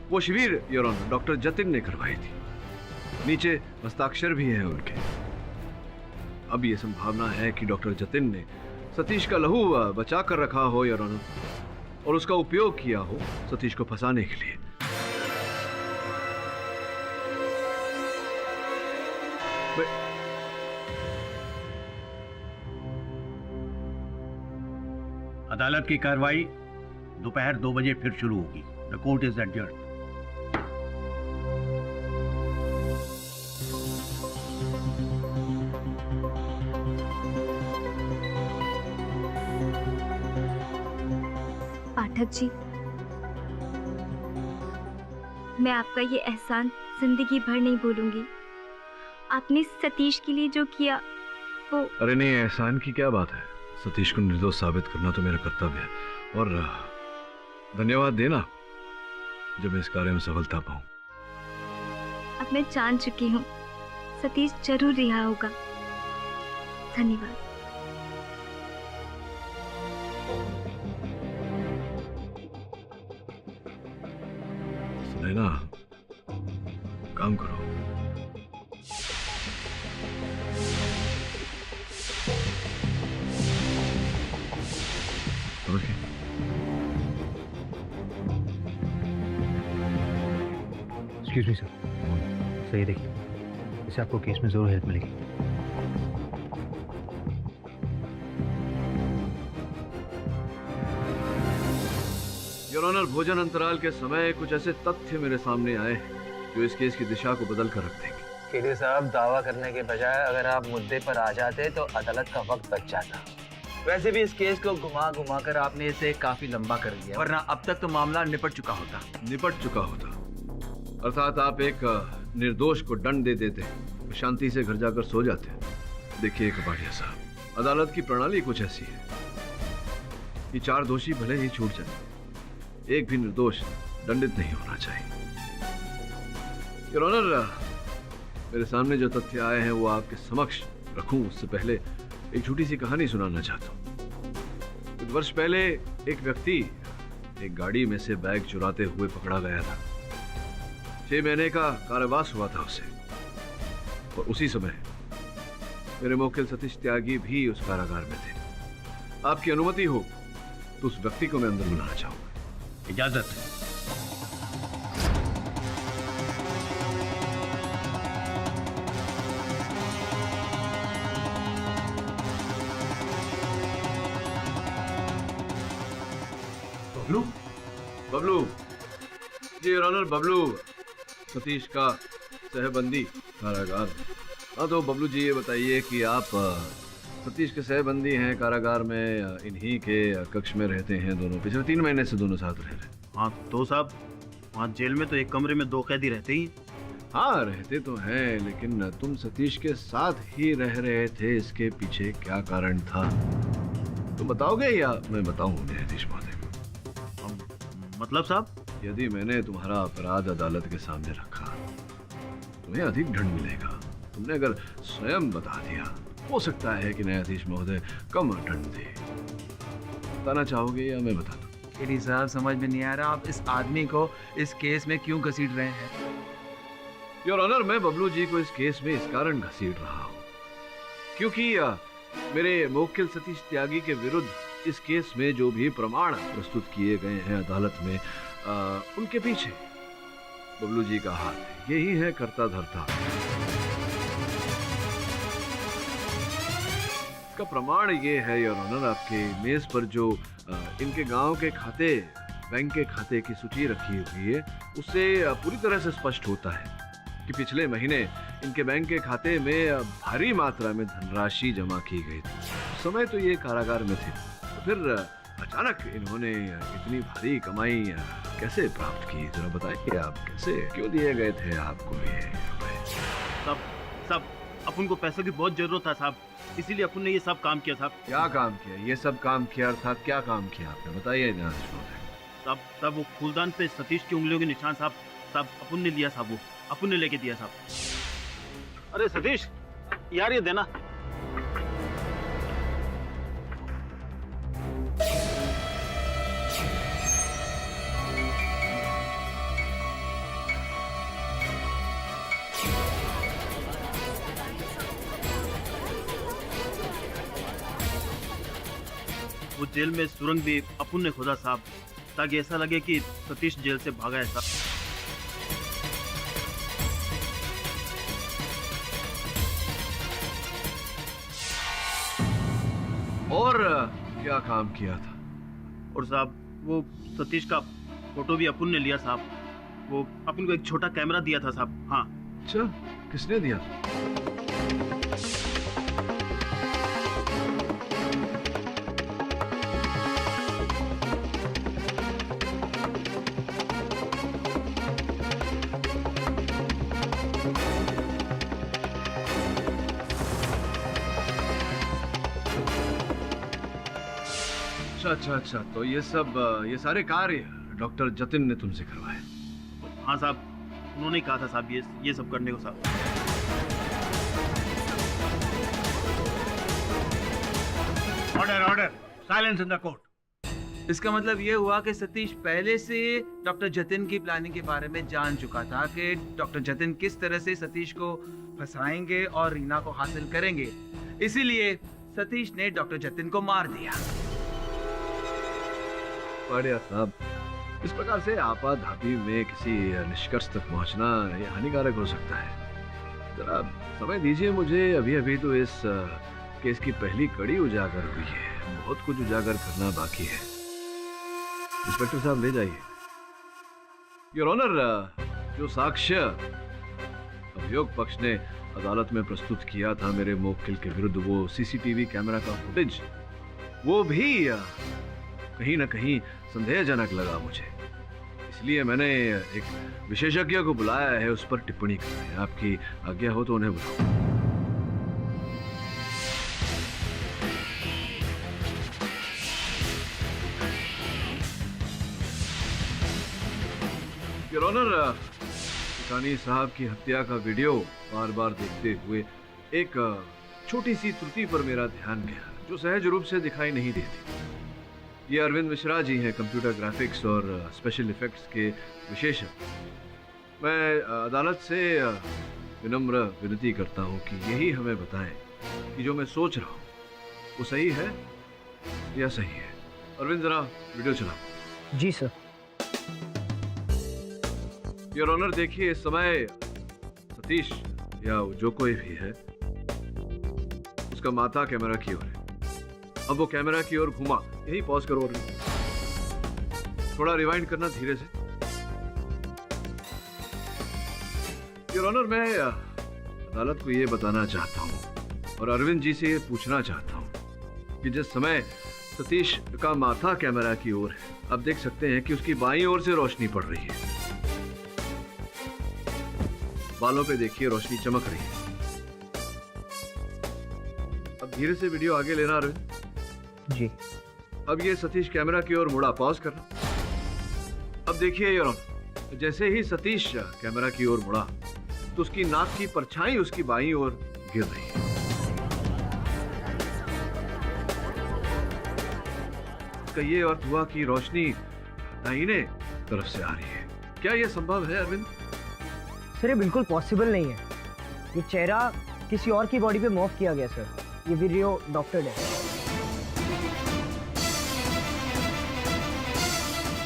वो शिविर योर ऑनर डॉक्टर जतिन ने करवाई थी, नीचे हस्ताक्षर भी हैं उनके। अब ये संभावना है कि डॉक्टर जतिन ने सतीश का लहू बचा कर रखा हो योर ऑनर, और उसका उपयोग किया हो सतीश को फंसाने के लिए। अदालत की कार्रवाई दोपहर 2 बजे फिर शुरू होगी। The court is adjourned. Pathak ji, मैं आपका ये एहसान जिंदगी भर नहीं भूलूंगी। आपने सतीश के लिए जो किया वो... अरे नहीं, एहसान की क्या बात है। सतीश को निर्दोष साबित करना तो मेरा कर्तव्य है, और धन्यवाद देना जब मैं इस कार्य में सफलता पाऊं। अब मैं जान चुकी हूँ सतीश जरूर रिहा होगा। धन्यवाद। सुनैना, काम करो। समझ गए? एक्सक्यूज मी सर, सही देखिए, इससे आपको केस में जरूर हेल्प मिलेगी। योर ऑनर, भोजन अंतराल के समय कुछ ऐसे तथ्य मेरे सामने आए जो इस केस की दिशा को बदल कर रख देंगे। केडी साहब, दावा करने के बजाय अगर आप मुद्दे पर आ जाते तो अदालत का वक्त बच जाता। वैसे भी इस केस को घुमा घुमा कर आपने इसे काफी लंबा कर दिया, वरना अब तक तो मामला निपट चुका होता। अर्थात आप एक निर्दोष को दंड दे देते, शांति से घर जाकर सो जाते। देखिए कपाड़िया साहब, अदालत की प्रणाली कुछ ऐसी है कि 4 दोषी भले ही छूट जाए, एक भी निर्दोष दंडित नहीं होना चाहिए। योर ऑनर, मेरे सामने जो तथ्य आए हैं वो आपके समक्ष रखूं उससे पहले एक छोटी सी कहानी सुनाना चाहता हूं। कुछ वर्ष पहले एक व्यक्ति एक गाड़ी में से बैग चुराते हुए पकड़ा गया था। 6 महीने का कारावास हुआ था उसे, और उसी समय मेरे मुवक्किल सतीश त्यागी भी उस कारागार में थे। आपकी अनुमति हो तो उस व्यक्ति को मैं अंदर बुलाना चाहूंगा। इजाजत है। बबलू जी, योर ऑनर, बबलू सतीश का सहबंदी कारागार। हाँ तो बबलू जी, ये बताइए कि आप सतीश के सहबंदी हैं कारागार में, इन्हीं के कक्ष में रहते हैं दोनों, पिछले 3 महीने से दोनों साथ रह रहे हैं। हाँ तो साहब, वहाँ जेल में तो एक कमरे में 2 कैदी रहते ही। हाँ रहते तो हैं, लेकिन तुम सतीश के साथ ही रह रहे थे, इसके पीछे क्या कारण था तुम बताओगे या मैं बताऊं न्यायाधीश महोदय? मतलब साहब, यदि मैंने तुम्हारा अपराध अदालत के सामने रखा तुम्हें अधिक दंड मिलेगा। तुमने अगर स्वयं बता दिया, हो सकता है कि न्यायाधीश महोदय कम दंड दे। बताना चाहोगे या मैं बता दूं? केडी साहब, समझ में नहीं आ रहा आप इस आदमी को इस केस में क्यों घसीट रहे हैं। योर ऑनर, मैं बबलू जी को इस केस में इस कारण घसीट रहा हूं क्योंकि मेरे मुवक्किल सतीश त्यागी के विरुद्ध इस केस में जो भी प्रमाण प्रस्तुत किए गए हैं अदालत में, उनके पीछे बबलू जी का हाथ है। यही है कर्ता धर्ता। इसका प्रमाण ये है योर ऑनर, आपके मेज पर जो इनके गांव के खाते, बैंक के खाते की सूची रखी हुई है, उससे पूरी तरह से स्पष्ट होता है कि पिछले महीने इनके बैंक के खाते में भारी मात्रा में धनराशि जमा की गई थी। उस समय तो ये कारागार में थे, तो फिर अचानक इन्होंने इतनी भारी कमाई कैसे प्राप्त की? जरा बताइए आप, कैसे, क्यों दिए गए थे आपको ये रुपए? साहब, अपन को पैसों की बहुत जरूरत था साहब, इसीलिए अपन ने ये सब काम किया साहब। क्या काम किया? ये सब काम किया अर्थात क्या काम किया आपने? बताइए ना। साहब वो फूलदान पे सतीश की उंगलियों के निशान साहब अपन ने लिया साहब, वो अपन ने लेके दिया साहब। अरे सतीश यार, ये देना। वो जेल में सुरंग भी अपन ने खोदा साहब, ताकि ऐसा लगे कि सतीश जेल से भागा है साहब। और क्या काम किया था? और साहब वो सतीश का फोटो भी अपन ने लिया साहब, वो अपन को एक छोटा कैमरा दिया था साहब। हाँ। अच्छा, किसने दिया? अच्छा, तो ये सारे कार्य डॉक्टर जतिन ने तुमसे करवाए? हाँ साहब, उन्होंने कहा था साहब ये सब करने को साहब। Order, silence in the court. इसका मतलब ये हुआ कि सतीश पहले से डॉक्टर जतिन की प्लानिंग के बारे में जान चुका था कि डॉक्टर जतिन किस तरह से सतीश को फंसाएंगे और रीना को हासिल करेंगे, इसीलिए सतीश ने डॉक्टर जतिन को मार दिया। बढ़िया साहब, इस प्रकार से आपाधापी में किसी निष्कर्ष तक पहुंचना ये हानिकारक हो सकता है। जरा समय दीजिए मुझे, अभी तो इस केस की पहली कड़ी उजागर हुई है, बहुत कुछ उजागर करना बाकी है। इंस्पेक्टर साहब ले जाइए। योर ऑनर, जो साक्ष्य अभियोग पक्ष ने अदालत में प्रस्तुत किया था मेरे मुवक्किल के विरुद्ध, वो सीसीटीवी कैमरा का फुटेज, वो भी कहीं ना कहीं संदेहजनक लगा मुझे। इसलिए मैंने एक विशेषज्ञ को बुलाया है उस पर टिप्पणी करने। आपकी आज्ञा हो तो उन्हें बुलाओ। योर ऑनर, किसानी साहब की हत्या का वीडियो बार बार देखते हुए एक छोटी सी त्रुटि पर मेरा ध्यान गया जो सहज रूप से दिखाई नहीं देती। ये अरविंद मिश्रा जी हैं, कंप्यूटर ग्राफिक्स और स्पेशल इफेक्ट्स के विशेषज्ञ। मैं अदालत से विनम्र विनती करता हूं कि यही हमें बताएं कि जो मैं सोच रहा हूं वो सही है या सही है। अरविंद, जरा वीडियो चलाओ। जी सर। योर ऑनर, देखिए इस समय सतीश या जो कोई भी है, उसका माथा कैमरा की ओर है। अब वो कैमरा की ओर घुमा, यही पॉज करो, थोड़ा रिवाइंड करना धीरे से। योर ऑनर, मैं अदालत को ये बताना चाहता हूँ और अरविंद जी से ये पूछना चाहता हूँ कि जिस समय सतीश का माथा कैमरा की ओर है, आप देख सकते हैं कि उसकी बाईं ओर से रोशनी पड़ रही है। बालों पे देखिए, रोशनी चमक रही है। अब धीरे से वीडियो आगे लेना अरविंद जी। अब ये सतीश कैमरा की ओर मुड़ा, पॉज करना। अब देखिए योर ऑनर, जैसे ही सतीश कैमरा की ओर मुड़ा तो उसकी नाक की परछाई उसकी बाईं ओर गिर रही है। इसका ये अर्थ हुआ कि रोशनी दाहिने तरफ से आ रही है। क्या यह संभव है अरविंद? सर, ये बिल्कुल पॉसिबल नहीं है। ये चेहरा किसी और की बॉडी पे मॉर्फ किया गया सर। ये वीडियो डॉक्टर्ड है।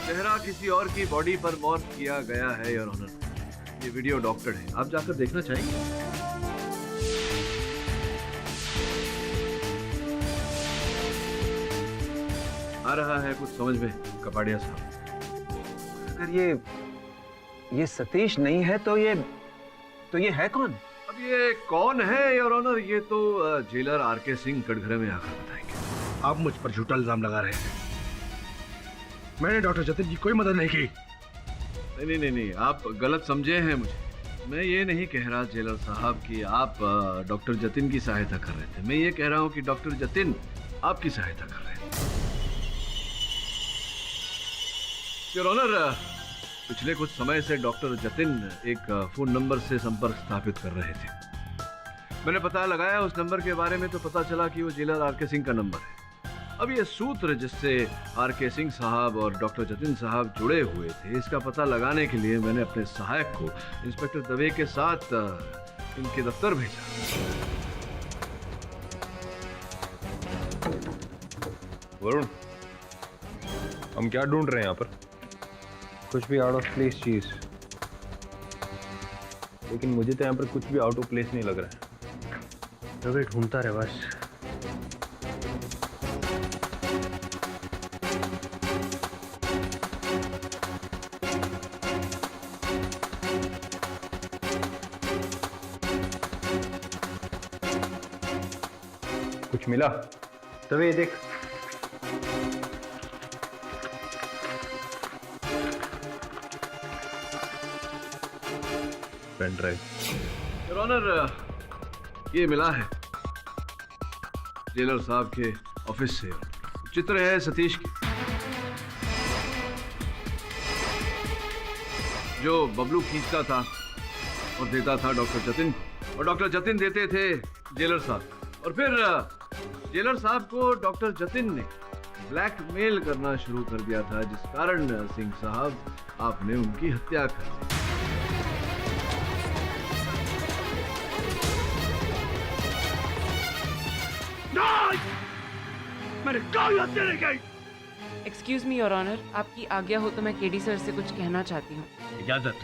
चेहरा किसी और की बॉडी पर मॉर्फ किया गया है योर ऑनर। ये वीडियो डॉक्टर्ड है, आप जाकर देखना चाहेंगे? आ रहा है कुछ समझ में कपाड़िया साहब? अगर ये सतीश नहीं है तो ये है कौन? अब ये कौन है योर ऑनर, ये तो जेलर आरके सिंह कटघरे में आकर बताएंगे। आप मुझ पर झूठा इल्जाम लगा रहे हैं। मैंने डॉक्टर जतिन की कोई मदद नहीं की। नहीं, आप गलत समझे हैं मुझे। मैं ये नहीं कह रहा जेलर साहब कि आप डॉक्टर जतिन की सहायता कर रहे थे। मैं ये कह रहा हूँ कि डॉक्टर जतिन आपकी सहायता कर रहे हैं। योर ऑनर, पिछले कुछ समय से डॉक्टर जतिन एक फोन नंबर से संपर्क स्थापित कर रहे थे। मैंने पता लगाया उस नंबर के बारे में तो पता चला कि वो जेलर आरके सिंह का नंबर है। अब ये सूत्र जिससे आरके सिंह साहब और डॉक्टर जतिन साहब जुड़े हुए थे, इसका पता लगाने के लिए मैंने अपने सहायक को इंस्पेक्टर दवे के साथ इनके दफ्तर भेजा। वरुण, हम क्या ढूंढ रहे हैं यहाँ पर? कुछ भी आउट ऑफ प्लेस चीज। लेकिन मुझे तो यहाँ पर कुछ भी आउट ऑफ प्लेस नहीं लग रहा है। रवि ढूंढता रहे बस। कुछ मिला? तभी देख। Pen drive. योर ऑनर, ये मिला है जेलर साहब के ऑफिस से। चित्र है सतीश की, जो बबलू खींचता था और देता था डॉक्टर जतिन को, और डॉक्टर जतिन देते थे जेलर साहब, और फिर जेलर साहब को डॉक्टर जतिन ने ब्लैकमेल करना शुरू कर दिया था, जिस कारण सिंह साहब आपने उनकी हत्या कर दी। मैंने कोई हत्या नहीं की। एक्सक्यूज मी योर ऑनर, आपकी आज्ञा हो तो मैं केडी सर से कुछ कहना चाहती हूँ। इजाजत।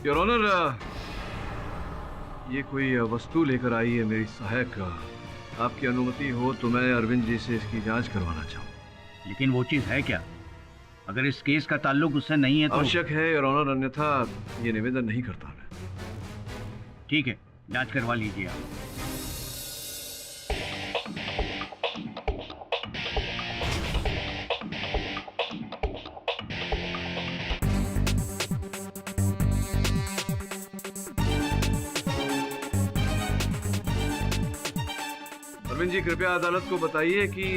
योर ऑनर, ये कोई वस्तु लेकर आई है मेरी सहायक। आपकी अनुमति हो तो मैं अरविंद जी से इसकी जांच करवाना चाहूँ। लेकिन वो चीज है क्या? अगर इस केस का ताल्लुक उससे नहीं है तो आवश्यक है योर ऑनर, अन्यथा ये निवेदन नहीं करता मैं। ठीक है, जांच करवा लीजिए आप। अरविंद जी, कृपया अदालत को बताइए कि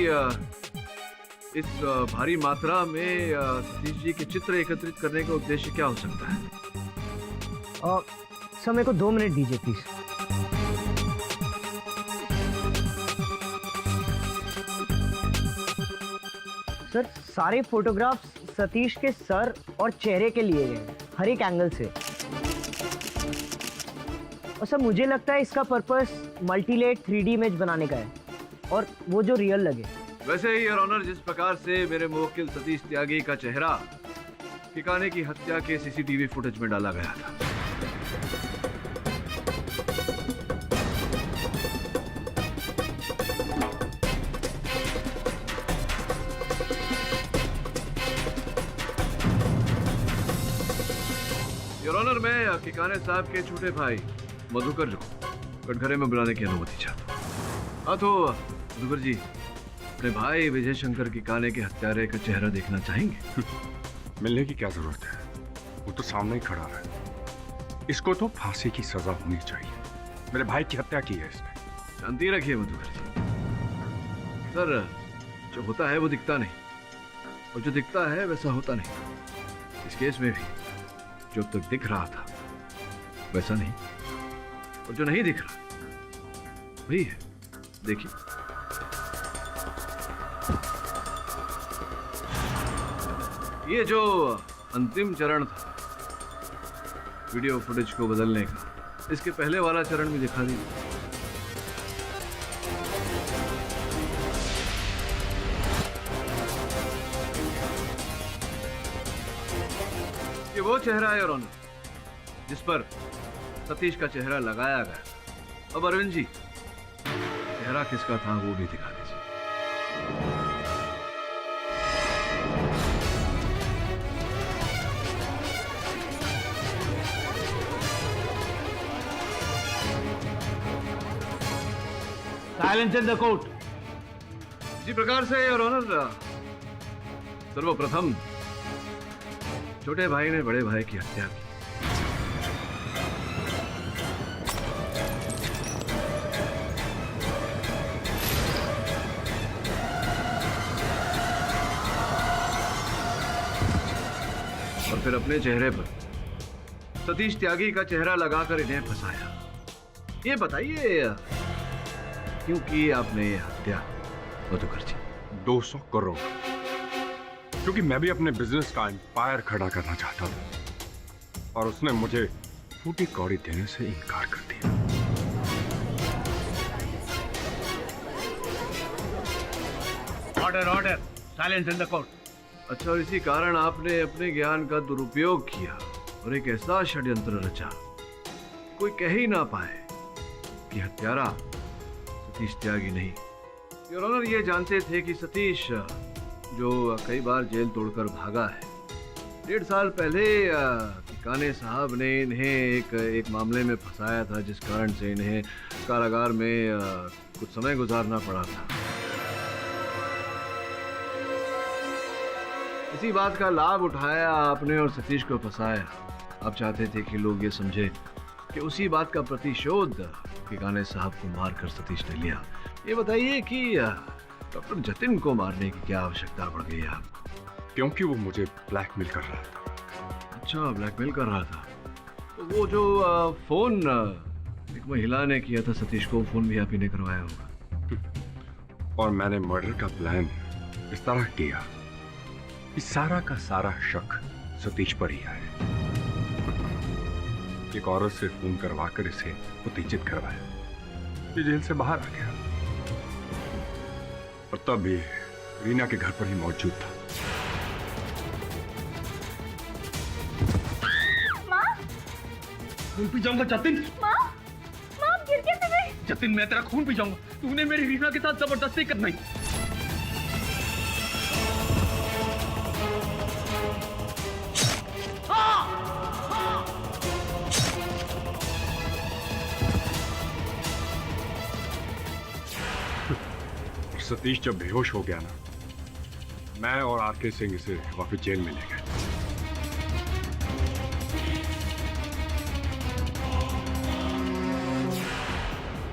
इस भारी मात्रा में सतीश जी के चित्र एकत्रित करने का उद्देश्य क्या हो सकता है? सर मेरे को 2 मिनट दीजिए प्लीज। सर सारे फोटोग्राफ्स सतीश के सर और चेहरे के लिए गए हैं, हर एक एंगल से। और सर मुझे लगता है इसका पर्पस मल्टीलेट 3D इमेज बनाने का है, और वो जो रियल लगे। वैसे ही योर ऑनर, जिस प्रकार से मेरे मुवक्किल सतीश त्यागी का चेहरा ठिकाने की हत्या के सीसीटीवी फुटेज में डाला गया था। योर ऑनर, मैं ठिकाने साहब के छोटे भाई मधुकर को कटघरे में बुलाने की अनुमति चाहता हूँ। हाँ तो मधुकर जी, अपने भाई विजय शंकर की काने के हत्यारे का चेहरा देखना चाहेंगे? मिलने की क्या जरूरत है, वो तो सामने ही खड़ा है। इसको तो फांसी की सजा होनी चाहिए। मेरे भाई की हत्या की है इसने। शांति रखिए मधुकर जी। सर, जो होता है वो दिखता नहीं, और जो दिखता है वैसा होता नहीं। इस केस में भी जो तक दिख रहा था वैसा नहीं, और जो नहीं दिख रहा वही है। देखिए, ये जो अंतिम चरण था वीडियो फुटेज को बदलने का, इसके पहले वाला चरण भी दिखा दीजिए। ये वो चेहरा है योर ऑनर जिस पर सतीश का चेहरा लगाया गया। अब अरविंद जी, चेहरा किसका था वो भी दिखा दीजिए। Silence in the court. इसी प्रकार से योर ऑनर, सर्वप्रथम छोटे भाई ने बड़े भाई की हत्या की। और फिर अपने चेहरे पर सतीश त्यागी का चेहरा लगाकर इन्हें फंसाया। ये बताइए क्यों की आपने ये हत्या मधुकर जी? 200 करोड़, क्योंकि मैं भी अपने बिजनेस का एम्पायर खड़ा करना चाहता था, और उसने मुझे फूटी कौड़ी देने से इनकार कर दिया। Order order, silence in the court. अच्छा, और इसी कारण आपने अपने ज्ञान का दुरुपयोग किया और एक ऐसा षड्यंत्र रचा कोई कह ही ना पाए कि हत्यारा सतीश त्यागी नहीं। योर ऑनर, ये जानते थे कि सतीश, जो कई बार जेल तोड़कर भागा है, 1.5 साल पहले ठिकाने साहब ने इन्हें एक मामले में फंसाया था, जिस कारण से इन्हें कारागार में कुछ समय गुजारना पड़ा था। इसी बात का लाभ उठाया आपने और सतीश को फंसाया। आप चाहते थे कि लोग ये समझे कि उसी बात का प्रतिशोध केकानी साहब को मारकर सतीश ने लिया। ये बताइए कि डॉक्टर जतिन को मारने की क्या आवश्यकता पड़ गई आपको? क्योंकि वो मुझे ब्लैकमेल कर रहा था। अच्छा, ब्लैकमेल कर रहा था। तो वो जो फोन एक महिला ने किया था सतीश को, फोन भी आप ही ने करवाया होगा। और मैंने मर्डर का प्लान इस तरह किया कि सारा का सारा शक सतीश पर ही आए। एक औरत से फोन करवाकर इसे उत्तेजित करवाया। ये जेल से बाहर आ गया और तब भी रीना के घर पर ही मौजूद था। खून पी जाऊंगा जतिन। माँ आप गिर कैसे गए? जतिन मैं तेरा खून पी जाऊंगा। तूने मेरी रीना के साथ जबरदस्ती करना ही। सतीश जब बेहोश हो गया ना, मैं और आरके सिंह इसे वापस जेल में ले गए।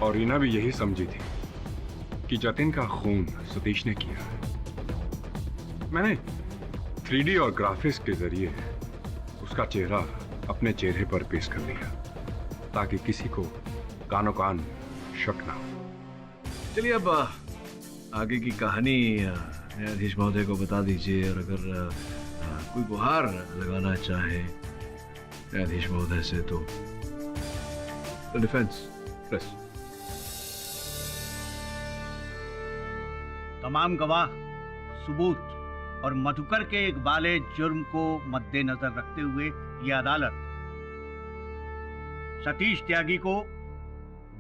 और रीना भी यही समझी थी कि जतिन का खून सतीश ने किया है। मैंने 3D और ग्राफिक्स के जरिए उसका चेहरा अपने चेहरे पर पेश कर दिया ताकि किसी को कानो कान शक ना हो। चलिए अब आगे की कहानी न्यायाधीश महोदय को बता दीजिए, और अगर कोई गुहार लगाना चाहे न्यायाधीश महोदय से तो डिफेंस प्रेस। तमाम गवाह, सबूत और मधुकर के इकबाले जुर्म को मद्देनजर रखते हुए यह अदालत सतीश त्यागी को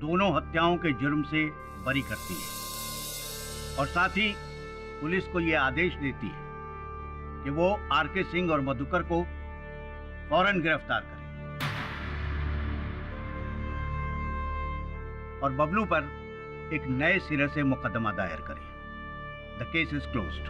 दोनों हत्याओं के जुर्म से बरी करती है और साथ ही पुलिस को यह आदेश देती है कि वो आरके सिंह और मधुकर को फौरन गिरफ्तार करे और बबलू पर एक नए सिरे से मुकदमा दायर करे। The case is closed.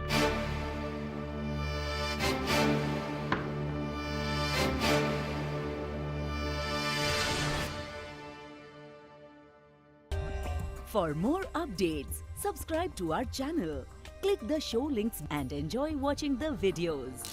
For more updates, subscribe to our channel, click the show links and enjoy watching the videos.